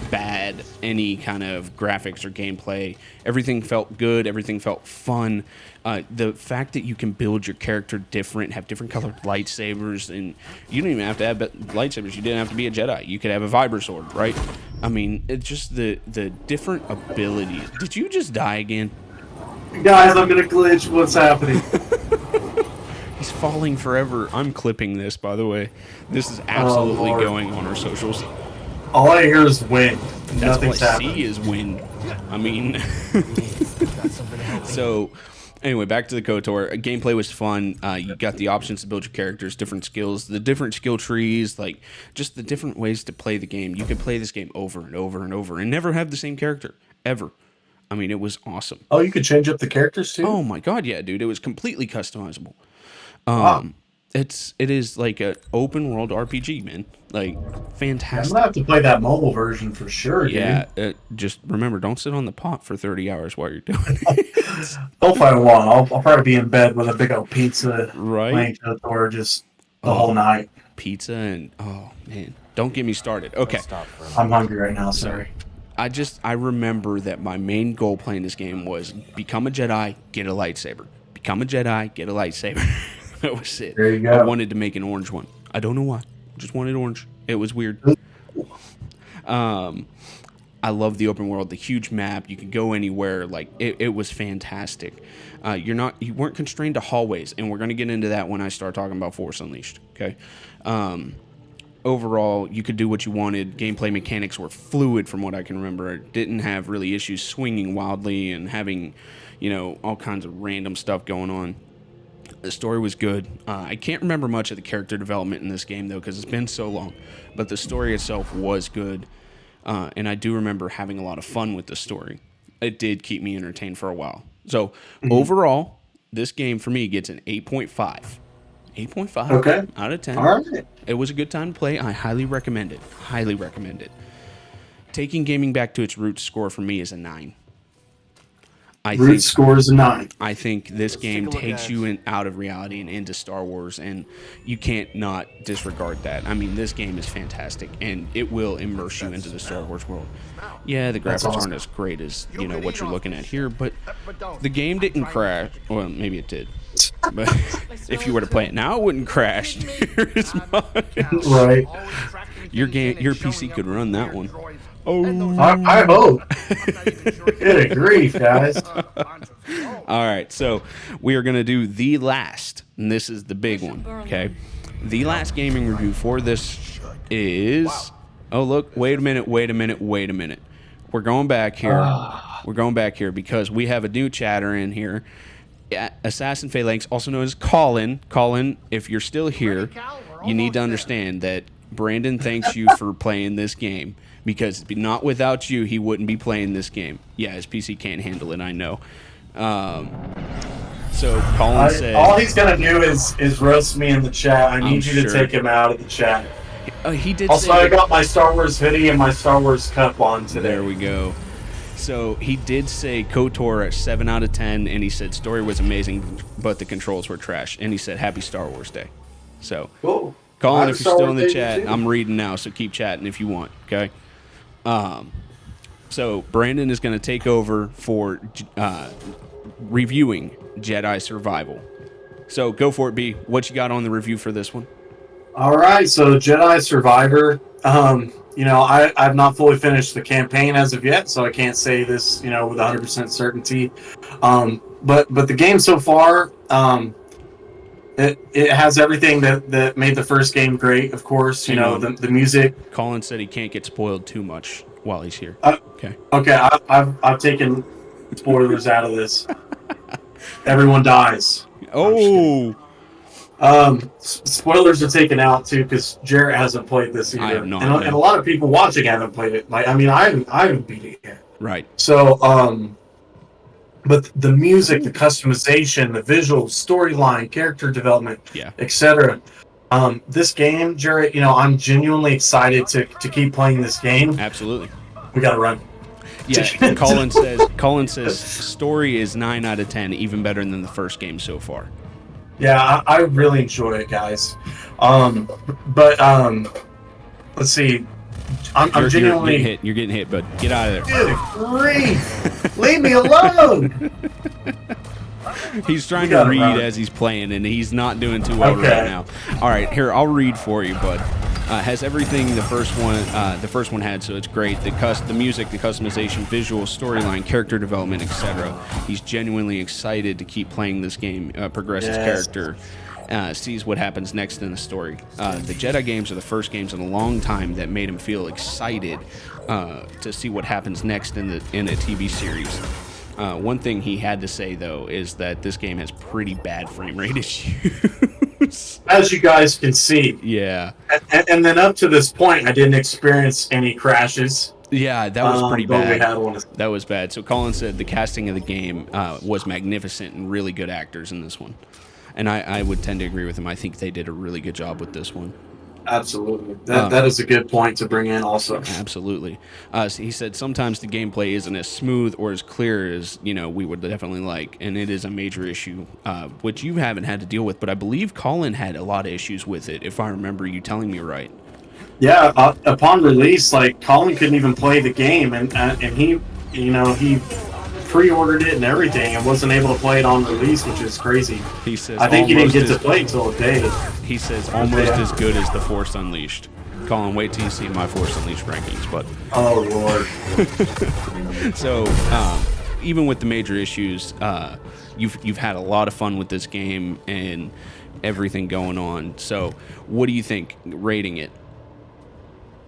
bad, any kind of graphics or gameplay. Everything felt good. Everything felt fun. The fact that you can build your character different, have different colored lightsabers, and you don't even have to have lightsabers. You didn't have to be a Jedi. You could have a vibra sword, right? I mean, it's just the different abilities. Did you just die again? Guys, I'm gonna glitch. What's happening? He's falling forever. I'm clipping this, by the way. This is absolutely going on our socials. All I hear is wind. That's Nothing's all I happening. see is wind. I mean, so anyway, back to the KOTOR. Gameplay was fun. You got the options to build your characters, different skills, the different skill trees, like just the different ways to play the game. You could play this game over and over and over and never have the same character ever. I mean, it was awesome. Oh, you could change up the characters too? Oh my god, yeah, dude! It was completely customizable. Wow. It is like an open world RPG, man. Like I'm fantastic. gonna have to play that mobile version for sure, dude. Yeah, just remember, don't sit on the pot for 30 hours while you're doing it. Hopefully I won't. I'll probably be in bed with a big old pizza, Right? playing KOTOR just the whole night. Pizza and, oh, man. Don't get me started. Okay. I'm hungry right now. Sorry. I remember that my main goal playing this game was become a Jedi, get a lightsaber. Become a Jedi, get a lightsaber. That was it. There you go. I wanted to make an orange one. I don't know why. Just wanted orange. It was weird. I love the open world, the huge map. You could go anywhere. Like it was fantastic. You weren't constrained to hallways, and we're gonna get into that when I start talking about Force Unleashed. Okay. Overall, you could do what you wanted. Gameplay mechanics were fluid, from what I can remember. It didn't have really issues swinging wildly and having, all kinds of random stuff going on. The story was good. I can't remember much of the character development in this game, though, because it's been so long. But the story itself was good. And I do remember having a lot of fun with the story. It did keep me entertained for a while. So, overall, this game for me gets an 8.5. 8.5 out of 10. All right. It was a good time to play. I highly recommend it. Highly recommend it. Taking gaming back to its roots score for me is a 9. Root score is a 9. I think this game takes you out of reality and into Star Wars, and you can't not disregard that. I mean, this game is fantastic, and it will immerse you into the Star Wars world. Yeah, the graphics aren't as great as what you're looking at here, but the game didn't crash. Well, maybe it did. But if you were to play it now, it wouldn't crash near as much. Right. Your PC could run that one. Oh, I hope. Good grief, guys. All right, so we are going to do the last, and this is the big one, okay? The last gaming review for this is... Oh, look, wait a minute. We're going back here. Because we have a new chatter in here. Assassin Phalanx, also known as Colin. Colin, if you're still here, you need to understand that Brandon thanks you for playing this game, because not without you, he wouldn't be playing this game. Yeah, his PC can't handle it, I know. So Colin said... All he's going to do is roast me in the chat. I need you to take him out of the chat. He did also, I got my Star Wars hoodie and my Star Wars cup on today. There we go. So he did say KOTOR at 7 out of 10, and he said story was amazing, but the controls were trash. And he said Happy Star Wars Day. So, Cool. Colin, Happy if you're Star still Wars in the Day chat, too. I'm reading now, so keep chatting if you want. Okay. So Brandon is going to take over for reviewing Jedi Survival. So go for it, B. What you got on the review for this one? All right, so Jedi Survivor. I've not fully finished the campaign as of yet, so I can't say this, with 100% certainty. But the game so far, it has everything that made the first game great. Of course, Hang on. the music. Colin said he can't get spoiled too much while he's here. Okay. Okay, I've taken spoilers out of this. Everyone dies. Oh, Spoilers are taken out too because Jarrett hasn't played this either, I have no and idea. a lot of people watching haven't played it. Like, I mean, I haven't beat it yet. right. So, but the music, the customization, the visuals, storyline, character development, Yeah. etc. This game, Jarrett, I'm genuinely excited to keep playing this game. Absolutely. We gotta run. Yeah. Colin says story is 9 out of 10, even better than the first game so far. Yeah, I really enjoy it, guys. But let's see. I'm genuinely. You're getting hit, but get out of there. Good grief! Leave me alone! He's trying to gotta read run. as he's playing, and he's not doing too well Okay. right now. All right, here, I'll read for you, bud. Has everything the first one had, so it's great. The music, the customization, visual, storyline, character development, etc. He's genuinely excited to keep playing this game, progress his Yes. character, sees what happens next in the story. The Jedi games are the first games in a long time that made him feel excited to see what happens next in a TV series. One thing he had to say, though, is that this game has pretty bad frame rate issues. As you guys can see. Yeah. And then up to this point, I didn't experience any crashes. Yeah, that was pretty but we bad. had one. That was bad. So Colin said the casting of the game was magnificent and really good actors in this one. And I would tend to agree with him. I think they did a really good job with this one. Absolutely. That is a good point to bring in also. Absolutely. So he said sometimes the gameplay isn't as smooth or as clear as, we would definitely like, and it is a major issue, which you haven't had to deal with, but I believe Colin had a lot of issues with it, if I remember you telling me right. Yeah, upon release, like, Colin couldn't even play the game, and he pre-ordered it and everything and wasn't able to play it on release, which is crazy. He says I think he didn't get to as- play until a day. He says almost as good as the Force Unleashed. Colin, wait till you see my Force Unleashed rankings, but Oh, Lord. so even with the major issues, you've had a lot of fun with this game and everything going on. So what do you think rating it?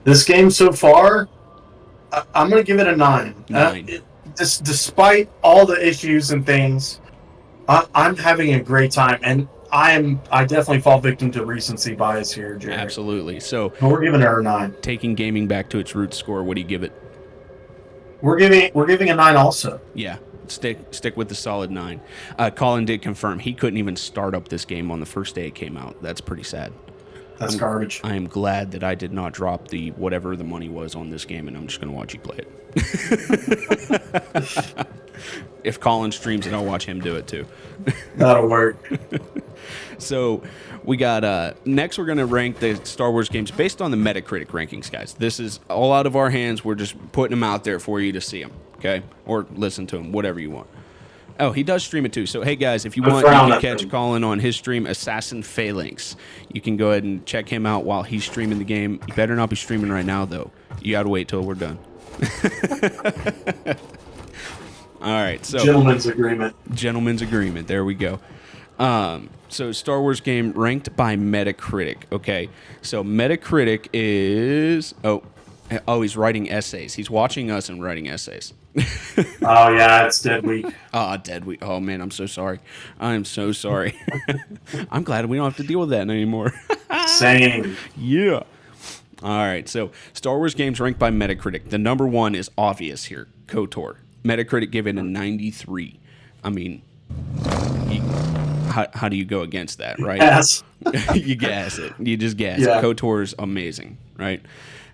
This game so far, I'm going to give it a 9. 9. Despite all the issues and things, I'm having a great time, and I definitely fall victim to recency bias here, Jerry. Absolutely. So But we're giving her a 9. taking gaming back to its root score, what do you give it? We're giving a 9 also. Yeah, stick with the solid 9. Colin did confirm he couldn't even start up this game on the first day it came out. That's pretty sad. That's garbage. I am glad that I did not drop the whatever the money was on this game, and I'm just going to watch you play it. If Colin streams it, I'll watch him do it too. That'll work. So we got next we're going to rank the Star Wars games based on the Metacritic rankings, guys. This is all out of our hands. We're just putting them out there for you to see them, okay? Or listen to them, whatever you want. Oh, he does stream it too. So, hey, guys, if you want, you can catch Colin on his stream, Assassin Phalanx. You can go ahead and check him out while he's streaming the game. You better not be streaming right now, though. You got to wait till we're done. All right. So, Gentleman's agreement. Gentleman's agreement. There we go. So, Star Wars game ranked by Metacritic. Okay. So, Metacritic is... Oh, he's writing essays. He's watching us and writing essays. Oh, yeah, it's dead week. Dead week. Oh, man, I'm so sorry. I'm so sorry. I'm glad we don't have to deal with that anymore. Same. Yeah. All right, so Star Wars games ranked by Metacritic. The number one is obvious here, KOTOR. Metacritic gave it a 93. I mean, how do you go against that, right? Yes. You gas it. You just gas it. Yeah. KOTOR is amazing, right?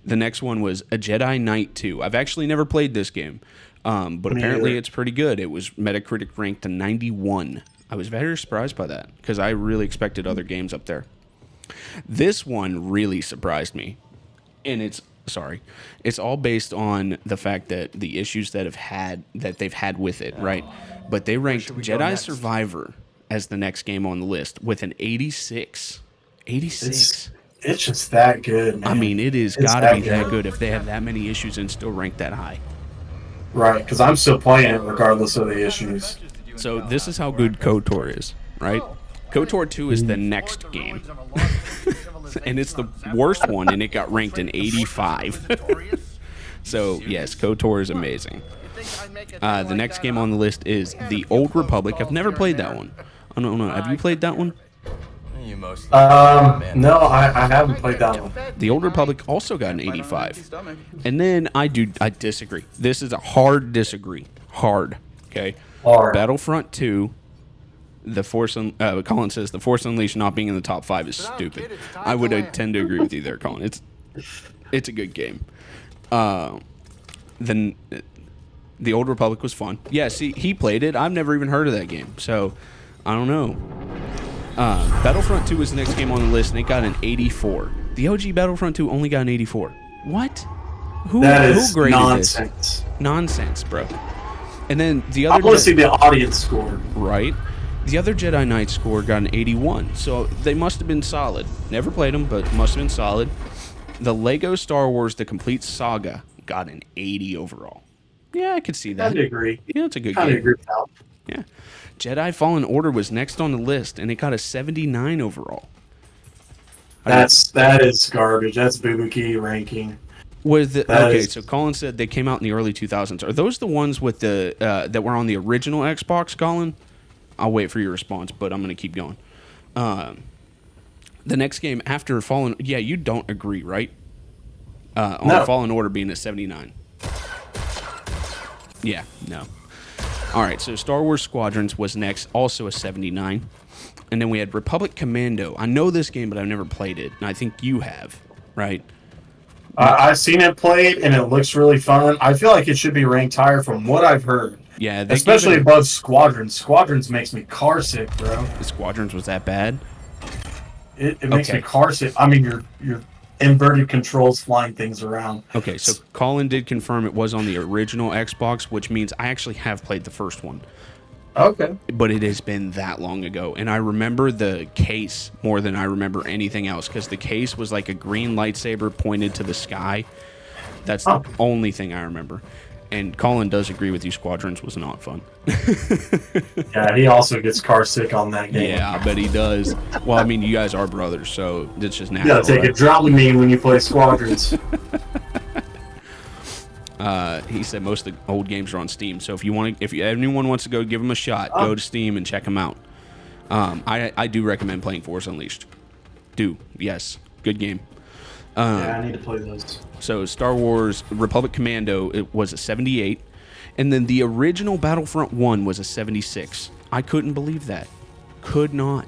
The next one was A Jedi Knight 2. I've actually never played this game, but apparently it's pretty good. It was Metacritic ranked to 91. I was very surprised by that because I really expected other games up there. This one really surprised me, and it's all based on the fact that the issues that they've had with it, right? But they ranked Jedi Survivor as the next game on the list with an 86. 86. It's just that good, man. I mean, it's gotta be that good if they have that many issues and still rank that high. Right, because I'm still playing it regardless of the issues. So this is how good KOTOR is, right? KOTOR 2 is the next game. And it's the worst one, and it got ranked in 85. So, yes, KOTOR is amazing. The next game on the list is The Old Republic. I've never played that one. I don't know. Have you played that one? No, I haven't played that one. The Old Republic also got an 85. And then I disagree. This is a hard disagree. Hard. Okay? Hard. Battlefront 2, Colin says The Force Unleashed not being in the top 5 is stupid. I would tend to agree with you there, Colin. It's a good game. Then The Old Republic was fun. Yeah, see, he played it. I've never even heard of that game. So, I don't know. Battlefront 2 was the next game on the list, and it got an 84. The OG Battlefront 2 only got an 84. What? Who graded nonsense. this? Nonsense, bro. And then the I other... want to see the audience score. Right. The other Jedi Knight score got an 81, so they must have been solid. Never played them, but must have been solid. The Lego Star Wars The Complete Saga got an 80 overall. Yeah, I could see that. I'd agree. Yeah, it's a good I'd game. agree with that. Yeah. Jedi Fallen Order was next on the list, and it got a 79 overall. That is garbage. That's Boo Key ranking. So Colin said they came out in the early 2000s. Are those the ones with the that were on the original Xbox, Colin? I'll wait for your response, but I'm going to keep going. The next game after Fallen... Yeah, you don't agree, right? On Fallen Order being a 79. Yeah, no. All right, so Star Wars Squadrons was next, also a 79. And then we had Republic Commando. I know this game, but I've never played it. And I think you have, right? I've seen it played, and it looks really fun. I feel like it should be ranked higher from what I've heard. Yeah, especially above Squadrons. Squadrons makes me car sick, bro. The Squadrons was that bad? It makes me car sick. I mean, your inverted controls flying things around. Okay, so Colin did confirm it was on the original Xbox, which means I actually have played the first one. Okay. But it has been that long ago. And I remember the case more than I remember anything else, because the case was like a green lightsaber pointed to the sky. That's the only thing I remember. And Colin does agree with you, Squadrons was not fun. Yeah, he also gets car sick on that game. Yeah, I bet he does. Well, I mean, you guys are brothers, so it's just natural. You gotta take a Dramamine when you play Squadrons. He said most of the old games are on Steam, so if anyone wants to go give them a shot, go to Steam and check them out. I do recommend playing Force Unleashed. Yes, good game. Yeah, I need to play those. So Star Wars Republic Commando, it was a 78, and then the original Battlefront 1 was a 76. I couldn't believe that. Could not.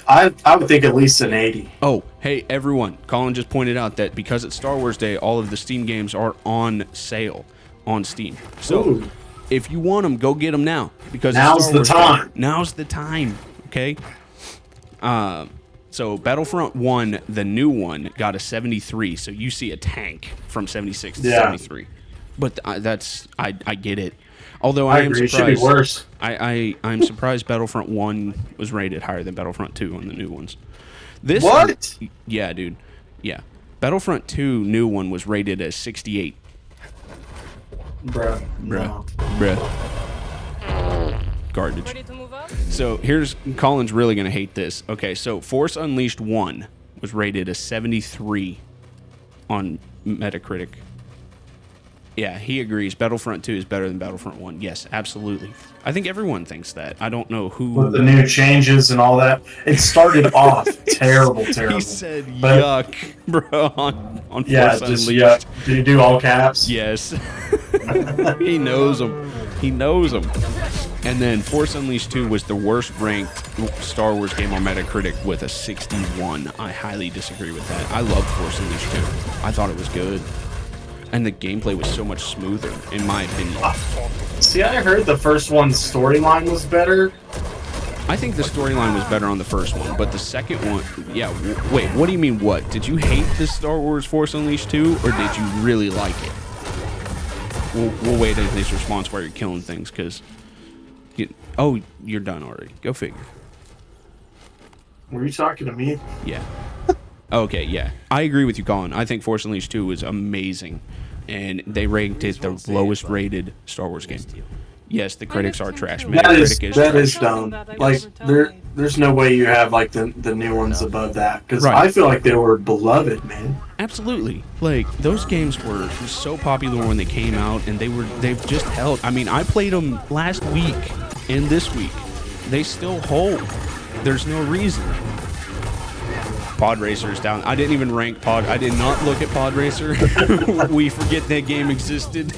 I would think at least an 80. Oh, hey, everyone. Colin just pointed out that because it's Star Wars Day, all of the Steam games are on sale on Steam. So if you want them, go get them now. Because now's the time. Now's the time. Okay? So Battlefront 1, the new one, got a 73. So you see a tank from 76 to 73. But I get it. Although I am surprised. It should be worse. I'm surprised Battlefront 1 was rated higher than Battlefront 2 on the new ones. What? Yeah, dude. Yeah. Battlefront 2 new one was rated as 68. Bruh. No. Garbage. So here's Colin's really gonna hate this. Okay, so Force Unleashed 1 was rated a 73 on Metacritic. Yeah, he agrees. Battlefront 2 is better than Battlefront 1. Yes, absolutely. I think everyone thinks that. I don't know who... With the new changes and all that. It started off terrible. He said yuck, bro, on Force Unleashed. Yuck. Did he do all caps? Yes. He knows them. He knows them. And then Force Unleashed 2 was the worst ranked Star Wars game on Metacritic with a 61. I highly disagree with that. I loved Force Unleashed 2. I thought it was good. And the gameplay was so much smoother, in my opinion. See, I heard the first one's storyline was better. I think the storyline was better on the first one, but the second one, yeah. Wait, what do you mean? What did you hate the Star Wars Force Unleashed 2, or did you really like it? We'll wait at his response while you're killing things, because you're done already. Go figure. Were you talking to me? Yeah. Okay, yeah. I agree with you, Colin. I think Force Unleashed 2 was amazing, and they ranked it the lowest rated Star Wars game. Yes, the critics are trash. That is trash. dumb. Like there's no way you have like the new ones above that, because Right. I feel like they were beloved, man. Absolutely. Like, those games were so popular when they came out, and they've just held. I mean, I played them last week and this week. They still hold. There's no reason. Pod Racer is down. I didn't even rank Pod. I did not look at Pod Racer. We forget that game existed.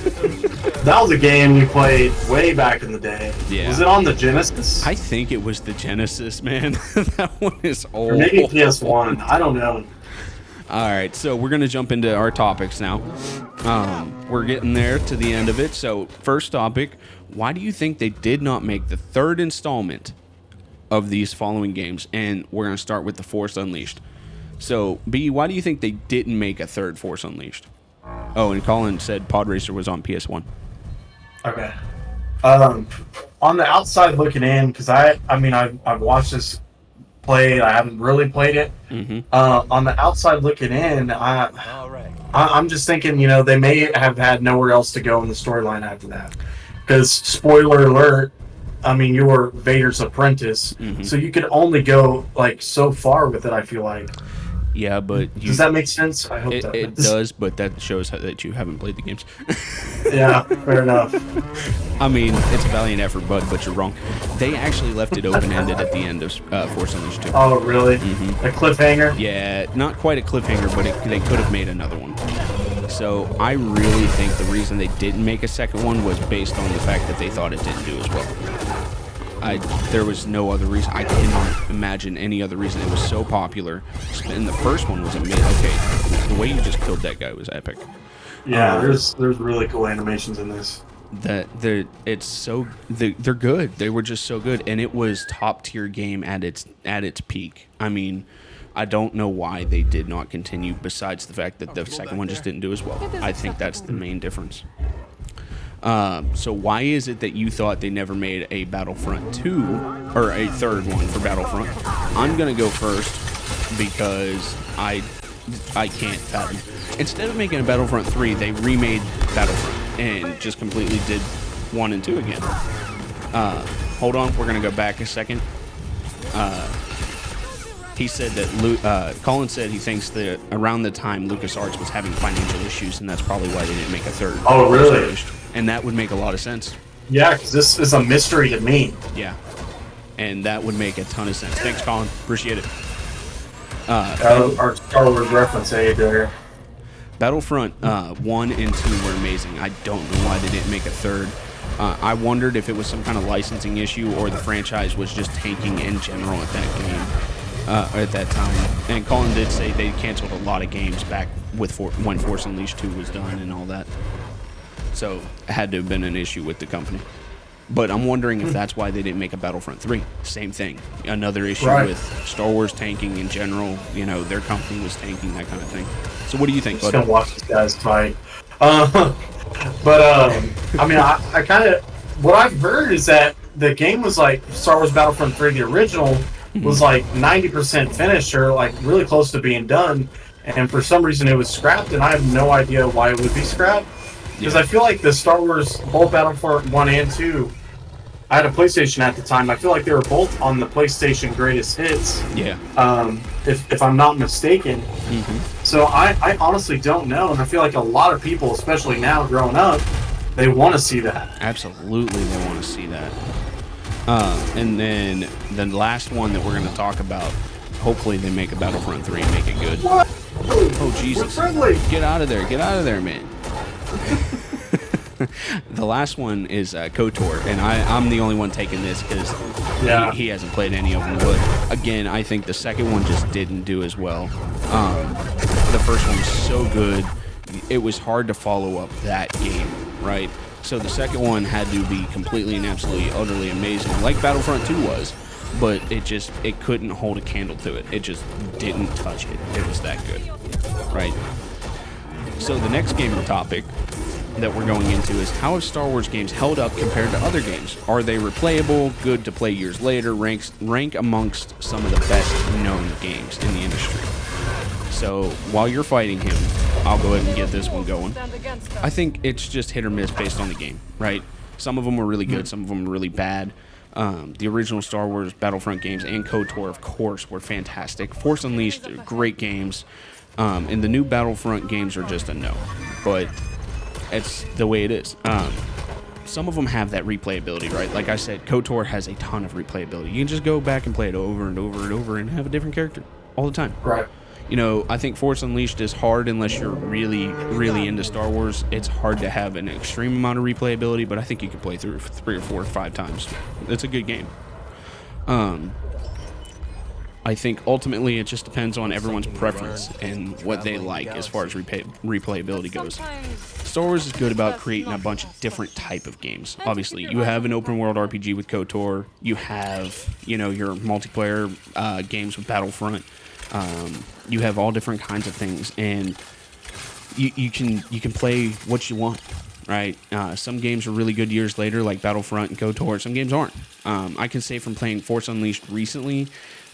That was a game we played way back in the day. Yeah. Was it on the Genesis? I think it was the Genesis, man. That one is old. Or maybe PS1. I don't know. All right, so we're going to jump into our topics now. We're getting there to the end of it. So, first topic, why do you think they did not make the third installment of these following games? And we're going to start with the Force Unleashed. So, B, why do you think they didn't make a third Force Unleashed? Oh, and Colin said Pod Racer was on PS1. Okay. On the outside looking in, because I've watched this played. I haven't really played it. Mm-hmm. On the outside looking in, I'm just thinking, they may have had nowhere else to go in the storyline after that. Because, spoiler alert, you were Vader's apprentice, so you could only go like so far with it, I feel like. Yeah, but does that make sense? I hope it does, but that shows that you haven't played the games. Yeah, fair enough. I mean, it's a valiant effort, bud, but you're wrong. They actually left it open-ended at the end of Force Unleashed 2. Oh, really? A cliffhanger? Yeah, not quite a cliffhanger, but they could have made another one. So I really think the reason they didn't make a second one was based on the fact that they thought it didn't do as well. There was no other reason. I cannot imagine any other reason. It was so popular. And the first one was amazing. Okay, the way you just killed that guy was epic. Yeah, there's really cool animations in this. They're good. They were just so good, and it was top tier game at its peak. I mean, I don't know why they did not continue. Besides the fact that the second one just didn't do as well. I think that's the main difference. So why is it that you thought they never made a Battlefront 2 or a third one for Battlefront? I'm gonna go first because I can't fathom. Instead of making a Battlefront 3, they remade Battlefront and just completely did 1 and 2 again. Hold on, we're gonna go back a second. He said that Colin said he thinks that around the time LucasArts was having financial issues, and that's probably why they didn't make a third. Oh, really? And that would make a lot of sense. Yeah, because this is a mystery to me. Yeah, and that would make a ton of sense. Thanks, Colin. Appreciate it. Our Star Wars reference aid there. Battlefront 1 and 2 were amazing. I don't know why they didn't make a third. I wondered if it was some kind of licensing issue or the franchise was just tanking in general at that game. At that time. And Colin did say they canceled a lot of games back with when Force Unleashed 2 was done and all that. So it had to have been an issue with the company. But I'm wondering if that's why they didn't make a Battlefront 3. Same thing. Another issue with Star Wars tanking in general. Their company was tanking, that kind of thing. So what do you think, bud? I'm just going to watch these guys fight. I kind of... What I've heard is that the game was like Star Wars Battlefront 3, the original, was like 90% finished or like really close to being done, and for some reason it was scrapped, and I have no idea why it would be scrapped. Because I feel like the Star Wars, both Battlefront 1 and 2, I had a PlayStation at the time. I feel like they were both on the PlayStation Greatest Hits. Yeah. If I'm not mistaken. So I honestly don't know, and I feel like a lot of people, especially now growing up, they want to see that. Absolutely, they want to see that. And then the last one that we're going to talk about, hopefully they make a Battlefront 3 and make it good. What? Oh, Jesus. We're friendly. Get out of there. Get out of there, man. The last one is KOTOR, and I'm the only one taking this because he hasn't played any of them. But again, I think the second one just didn't do as well. The first one was so good, it was hard to follow up that game, right? So the second one had to be completely and absolutely, utterly amazing, like Battlefront 2 was. But it couldn't hold a candle to it. It just didn't touch it. It was that good, right? So the next gamer topic that we're going into is how have Star Wars games held up compared to other games? Are they replayable, good to play years later, rank amongst some of the best known games in the industry? So while you're fighting him, I'll go ahead and get this one going. I think it's just hit or miss based on the game, right? Some of them were really good, some of them were really bad. The original Star Wars Battlefront games and KOTOR, of course, were fantastic. Force Unleashed, great games. And the new Battlefront games are just a no. But it's the way it is. Some of them have that replayability, right? Like I said, KOTOR has a ton of replayability. You can just go back and play it over and over and over and have a different character all the time. Right. You know, I think Force Unleashed is hard unless you're really, really into Star Wars. It's hard to have an extreme amount of replayability, but I think you can play through 3 or 4 or 5 times. It's a good game. I think ultimately it just depends on everyone's preference and what they like as far as replayability goes. Star Wars is good about creating a bunch of different type of games. Obviously, you have an open world RPG with KOTOR. You have, you know, your multiplayer games with Battlefront. You have all different kinds of things, and you can play what you want, right? Some games are really good years later, like Battlefront and KOTOR. Some games aren't. I can say from playing Force Unleashed recently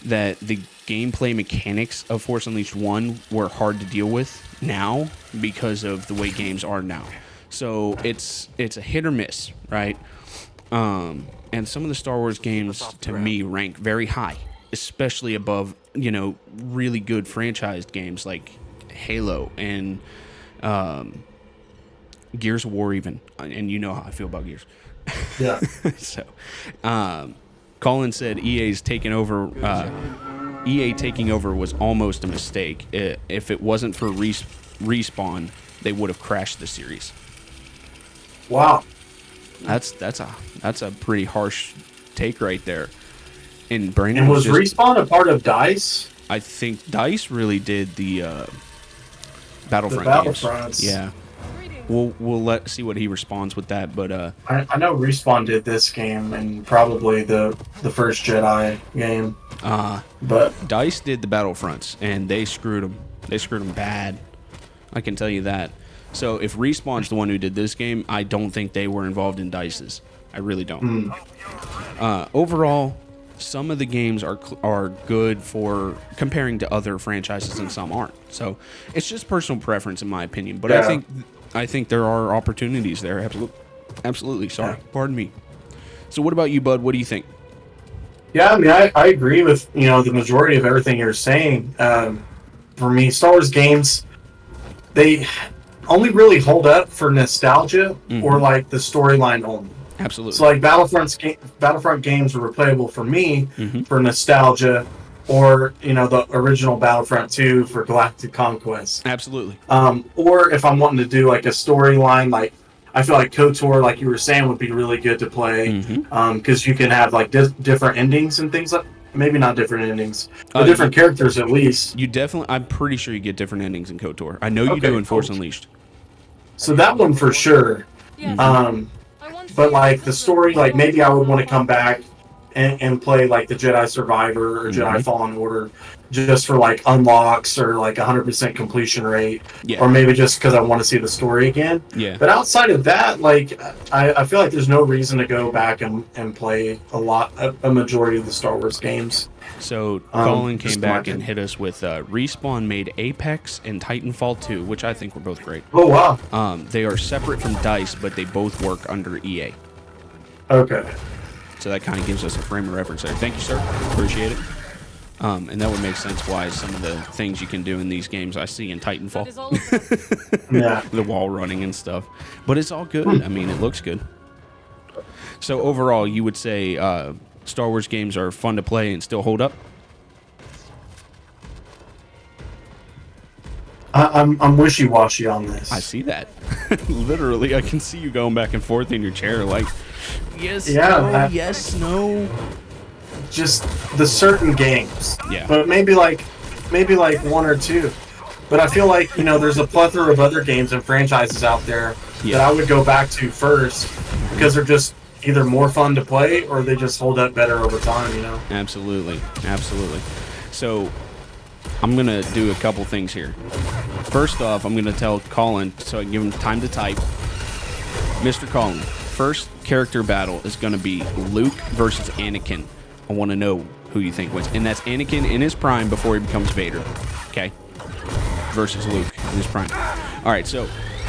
that the gameplay mechanics of Force Unleashed 1 were hard to deal with now because of the way games are now. So it's a hit or miss, right? And some of the Star Wars games, to me, rank very high, especially above, you know, really good franchised games like Halo and Gears of War even. And you know how I feel about Gears. Yeah. So, Colin said EA's taking over. EA taking over was almost a mistake. If it wasn't for Respawn, they would have crashed the series. Wow. That's a pretty harsh take right there. And Brandon was Respawn a part of DICE? I think DICE really did the Battlefront games. Battlefronts. Yeah. We'll see what he responds with that, but I know Respawn did this game and probably the first Jedi game. But DICE did the Battlefronts and they screwed them. They screwed them bad. I can tell you that. So if Respawn's the one who did this game, I don't think they were involved in DICE's. I really don't. Overall, some of the games are good for comparing to other franchises and some aren't. So it's just personal preference in my opinion. But yeah. I think there are opportunities there. Absolutely. Sorry. Yeah. Pardon me. So what about you, Bud? What do you think? Yeah, I mean, I agree with, you know, the majority of everything you're saying. For me, Star Wars games, they only really hold up for nostalgia or like the storyline only. Absolutely. So like Battlefront games are replayable for me for nostalgia, or, you know, the original Battlefront 2 for Galactic Conquest. Absolutely. Or if I'm wanting to do like a storyline, like I feel like KOTOR, like you were saying, would be really good to play because you can have like different endings and things like. Maybe not different endings, but different characters at least. You definitely, I'm pretty sure you get different endings in KOTOR. I know you do in Force Unleashed. So that one for sure. But like the story, like maybe I would want to come back and play like the Jedi Survivor or Jedi Fallen Order just for like unlocks or like 100% completion rate, or maybe just because I want to see the story again. Yeah. But outside of that, like I feel like there's no reason to go back and play a majority of the Star Wars games. So Colin came back and hit us with Respawn made Apex and Titanfall 2, which I think were both great. Oh wow. They are separate from DICE, but they both work under EA. Okay. So that kind of gives us a frame of reference there. Thank you, sir. Appreciate it. And that would make sense why some of the things you can do in these games I see in Titanfall. Yeah. The wall running and stuff. But it's all good. I mean, it looks good. So overall, you would say Star Wars games are fun to play and still hold up? I'm wishy-washy on this. I see that. Literally, I can see you going back and forth in your chair, like, yes, Yeah, no, yes, no. just the certain games. Yeah. But maybe like one or two. But I feel like, there's a plethora of other games and franchises out there that I would go back to first because they're just either more fun to play or they just hold up better over time. Absolutely. Absolutely. So I'm going to do a couple things here. First off, I'm going to tell Colin, so I can give him time to type. Mr. Colin, first character battle is going to be Luke versus Anakin. I want to know who you think wins. And that's Anakin in his prime before he becomes Vader. Okay? Versus Luke in his prime. All right, so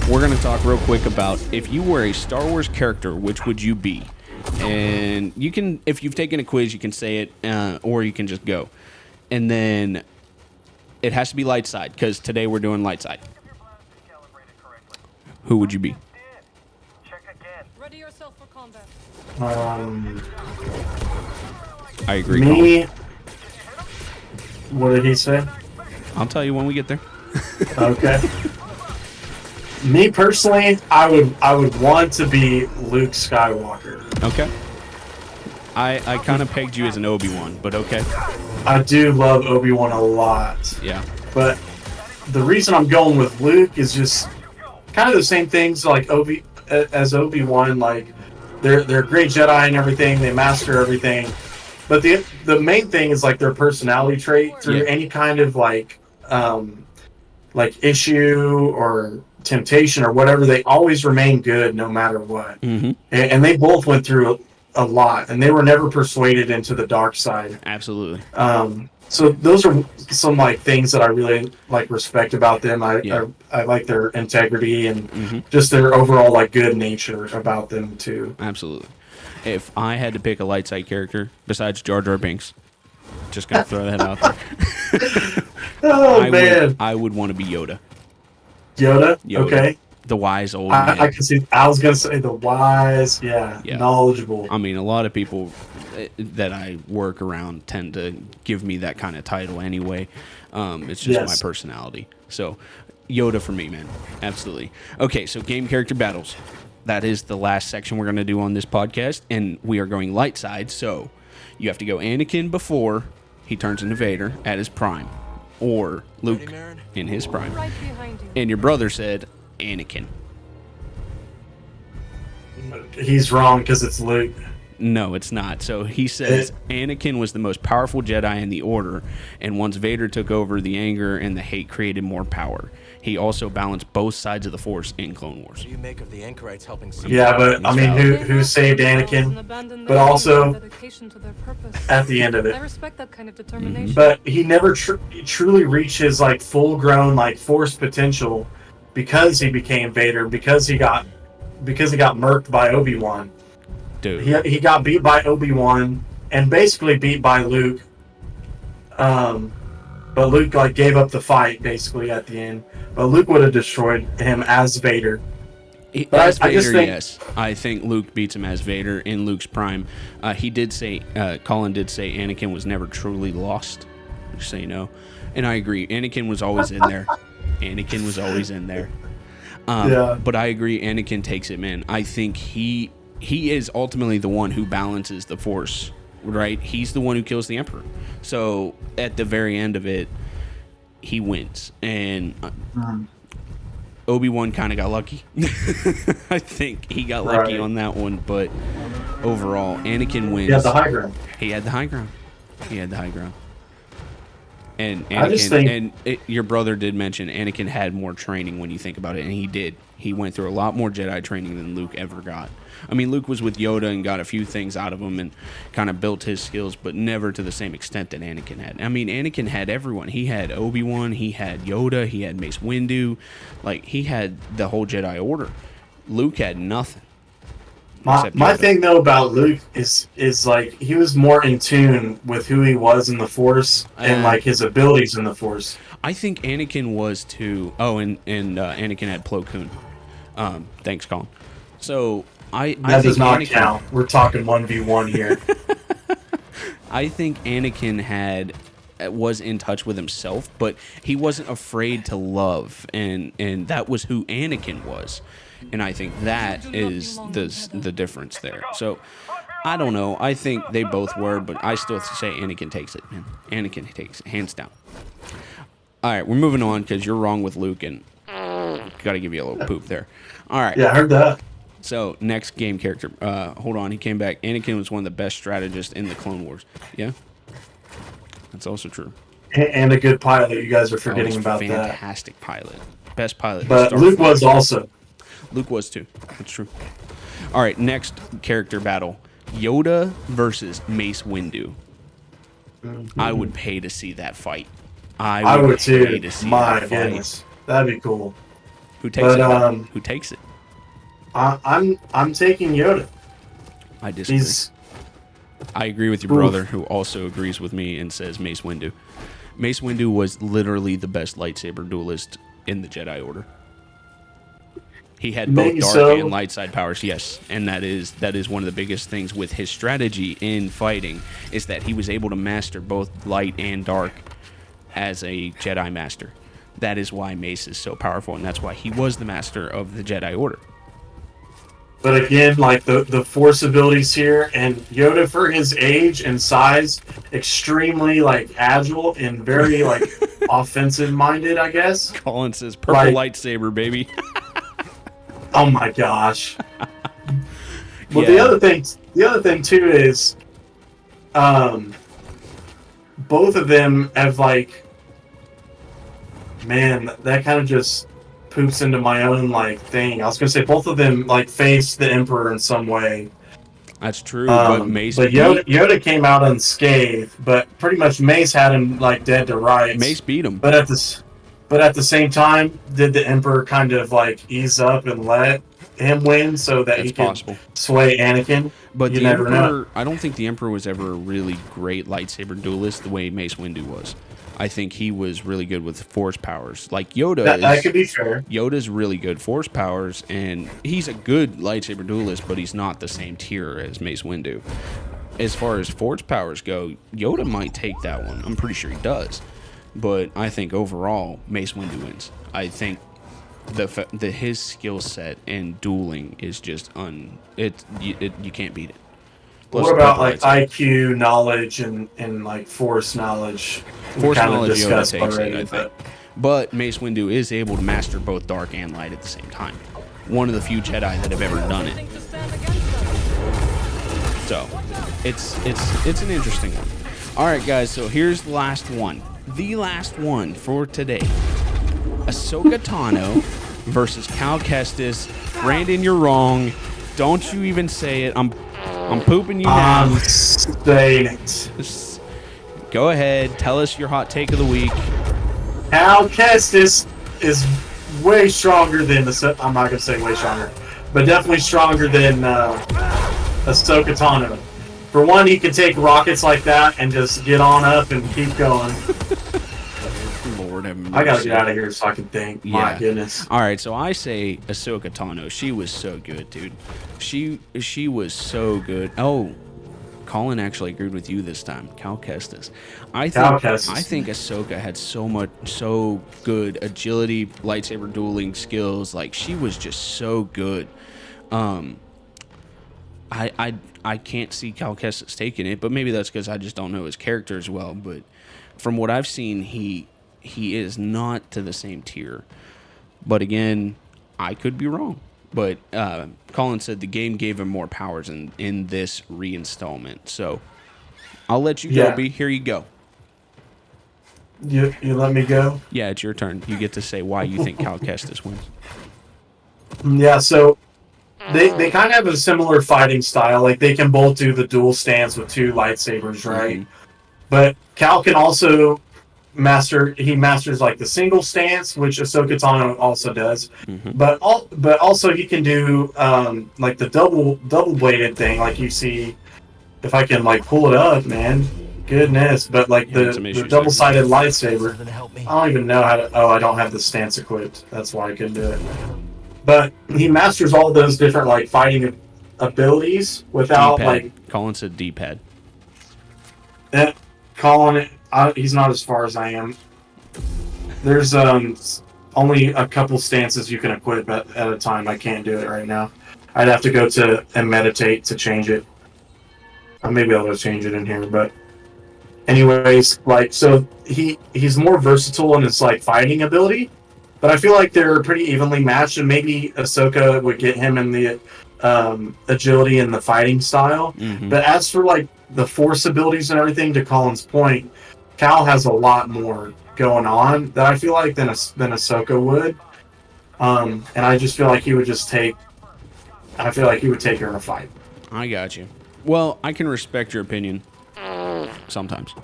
we're going to talk real quick about if you were a Star Wars character, which would you be? And you can, if you've taken a quiz, you can say it, or you can just go. And then it has to be light side, because today we're doing light side. Who would you be? Ready yourself for combat. I agree, Me, Colin. what did he say? I'll tell you when we get there. Okay. Me personally, I would want to be Luke Skywalker. Okay. I kind of pegged you as an Obi-Wan, but okay. I do love Obi-Wan a lot. Yeah. But the reason I'm going with Luke is just kind of the same things like Obi-Wan. Like they're great Jedi and everything. They master everything. But the main thing is like their personality trait through any kind of like issue or temptation or whatever. They always remain good no matter what. Mm-hmm. And they both went through a lot, and they were never persuaded into the dark side. Absolutely. So those are some like things that I really like respect about them. I like their integrity and just their overall like good nature about them too. Absolutely. If I had to pick a light side character besides Jar Jar Binks, just gonna throw that out there. Oh man, I would want to be Yoda. Yoda. Okay. The wise old man. I can see. I was gonna say the wise, knowledgeable. I mean, a lot of people that I work around tend to give me that kind of title anyway. It's just my personality. So, Yoda for me, man. Absolutely. Okay, so game character battles. That is the last section we're going to do on this podcast, and we are going light side. So, you have to go Anakin before he turns into Vader at his prime, or Luke in his prime. Right behind you. And your brother said Anakin. He's wrong because it's Luke. No, it's not. So he says Anakin was the most powerful Jedi in the Order, and once Vader took over, the anger and the hate created more power. He also balanced both sides of the Force in Clone Wars. What do you make of the anchorites helping? Yeah, but I mean, who saved Anakin? But also at the end of I it. respect that kind of determination. But he never truly reached his like full-grown like Force potential because he became Vader. Because he got murked by Obi-Wan. Dude, He got beat by Obi-Wan and basically beat by Luke. But Luke like gave up the fight basically at the end. But Luke would have destroyed him as Vader. As Vader, yes. I think Luke beats him as Vader in Luke's prime. He did say, Colin did say Anakin was never truly lost. Just so you know. And I agree. Anakin was always in there. Anakin was always in there. But I agree. Anakin takes it, man. I think he is ultimately the one who balances the Force, right? He's the one who kills the Emperor. So at the very end of it, he wins. And Obi-Wan kind of got lucky. I think he got lucky on that one. But overall, Anakin wins. He had the high ground. He had the high ground. He had the high ground. And Anakin, I just think, your brother did mention Anakin had more training when you think about it, and he did. He went through a lot more Jedi training than Luke ever got. I mean, Luke was with Yoda and got a few things out of him and kind of built his skills, but never to the same extent that Anakin had. I mean, Anakin had everyone. He had Obi-Wan, he had Yoda, he had Mace Windu. Like, he had the whole Jedi Order. Luke had nothing. My thing though about Luke is like he was more in tune with who he was in the Force and like his abilities in the Force. I think Anakin was too. Oh, and Anakin had Plo Koon. Thanks, Colin. So I think does not count. We're talking 1v1 here. I think Anakin had was in touch with himself, but he wasn't afraid to love, and that was who Anakin was, and I think that is the difference there. So I don't know. I think they both were, but I still say Anakin takes it, man. Anakin takes it, hands down. All right, we're moving on because you're wrong with Luke, and got to give you a little poop there. All right. Yeah, I heard that. So, next game character. Hold on, he came back. Anakin was one of the best strategists in the Clone Wars. Yeah? That's also true. And a good pilot. You guys are Oh, forgetting he's a about that. fantastic pilot. Best pilot. in But Star Luke Wars. was also. Luke was too. That's true. All right, next character battle. Yoda versus Mace Windu. I would pay to see that fight. I would pay too. to see My that fight. goodness. That'd be cool. Who takes But, it? Who takes it? I'm taking Yoda. I disagree. I agree with your Oof. brother, who also agrees with me and says Mace Windu. Mace Windu was literally the best lightsaber duelist in the Jedi Order. He had both Maybe dark so. and light side powers, yes, and that is one of the biggest things with his strategy in fighting is that he was able to master both light and dark as a Jedi master. That is why Mace is so powerful, and that's why he was the master of the Jedi Order. But again, like the force abilities here, and Yoda for his age and size, extremely like agile and very like offensive minded, I guess. Colin says, "Purple Like- lightsaber, baby." Oh my gosh. Well, Yeah. the other thing too is, both of them have like, man, that kind of just poops into my own like thing. I was gonna say both of them like face the Emperor in some way. That's true, but Mace But Yoda came out unscathed, but pretty much Mace had him like dead to rights. Mace beat him. But at the same time, did the Emperor kind of like ease up and let him win so that That's he could possible. sway Anakin? But You the never Emperor, know. I don't think the Emperor was ever a really great lightsaber duelist the way Mace Windu was. I think he was really good with force powers. Like Yoda That could be fair. Yoda's really good force powers, and he's a good lightsaber duelist, but he's not the same tier as Mace Windu. As far as force powers go, Yoda might take that one. I'm pretty sure he does. But I think overall, Mace Windu wins. I think his skill set in dueling is just you can't beat it. Plus What about purple like lightsaber. IQ knowledge and like force knowledge? We Force kinda knowledge Yoda discussed takes already, it, I think. But Mace Windu is able to master both dark and light at the same time. One of the few Jedi that have ever done it. Think to stand against them. So it's an interesting one. All right, guys. So here's the last one. The last one for today. Ahsoka Tano versus Cal Kestis. Brandon, you're wrong. Don't you even say it. I'm pooping you now. I'm saying it. Just go ahead. Tell us your hot take of the week. Cal Kestis is way stronger than I'm not gonna say way stronger, but definitely stronger than Ahsoka Tano. For one, he can take rockets like that and just get on up and keep going. Lord have mercy. I gotta get out of here so I can think. My Yeah. goodness. All right, so I say Ahsoka Tano. She was so good, dude. She was so good. Oh, Colin actually agreed with you this time. Cal Kestis. I think Ahsoka had so good agility, lightsaber dueling skills. Like she was just so good. I can't see Cal Kestis taking it, but maybe that's because I just don't know his character as well. But from what I've seen, he is not to the same tier. But again, I could be wrong. But Colin said the game gave him more powers in this reinstallment. So I'll let you go, B. Here you go. You let me go? Yeah, it's your turn. You get to say why you think Cal Kestis wins. Yeah, so they kind of have a similar fighting style. Like they can both do the dual stance with two lightsabers, right? Mhm. But Cal can also masters like the single stance, which Ahsoka Tano also does. Mhm. But also he can do like the double bladed thing, like you see. If I can like pull it up, man, goodness! But like Yeah, some the issues double sided lightsaber. Something to help me. I don't even know how to. Oh, I don't have the stance equipped. That's why I couldn't do it. But he masters all those different like fighting abilities without D-pad. like Colin said D-pad. calling it. he's not as far as I am. There's only a couple stances you can equip at a time. I can't do it right now. I'd have to go to and meditate to change it. Maybe I'll just change it in here, but anyways, like, so he's more versatile in his like fighting ability, but I feel like they're pretty evenly matched, and maybe Ahsoka would get him in the agility and the fighting style. But as for like the force abilities and everything, to Colin's point, Cal has a lot more going on that I feel like than Ahsoka would. And I just feel like he would just take. I feel like he would take her in a fight. I got you. Well, I can respect your opinion. Sometimes.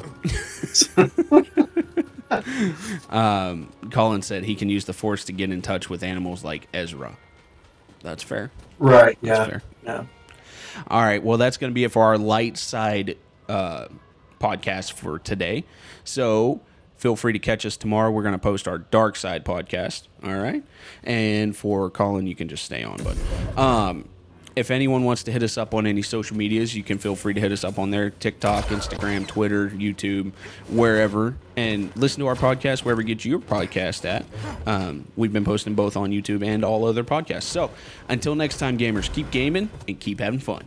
Colin said he can use the Force to get in touch with animals like Ezra. That's fair. Right. That's fair. Yeah. All right. Well, that's going to be it for our light side podcast for today. So feel free to catch us tomorrow. We're going to post our dark side podcast. All right. And for Colin, you can just stay on. But if anyone wants to hit us up on any social medias, you can feel free to hit us up on there. TikTok, Instagram, Twitter, YouTube, wherever. And listen to our podcast wherever you get your podcast at. We've been posting both on YouTube and all other podcasts. So until next time, gamers, keep gaming and keep having fun.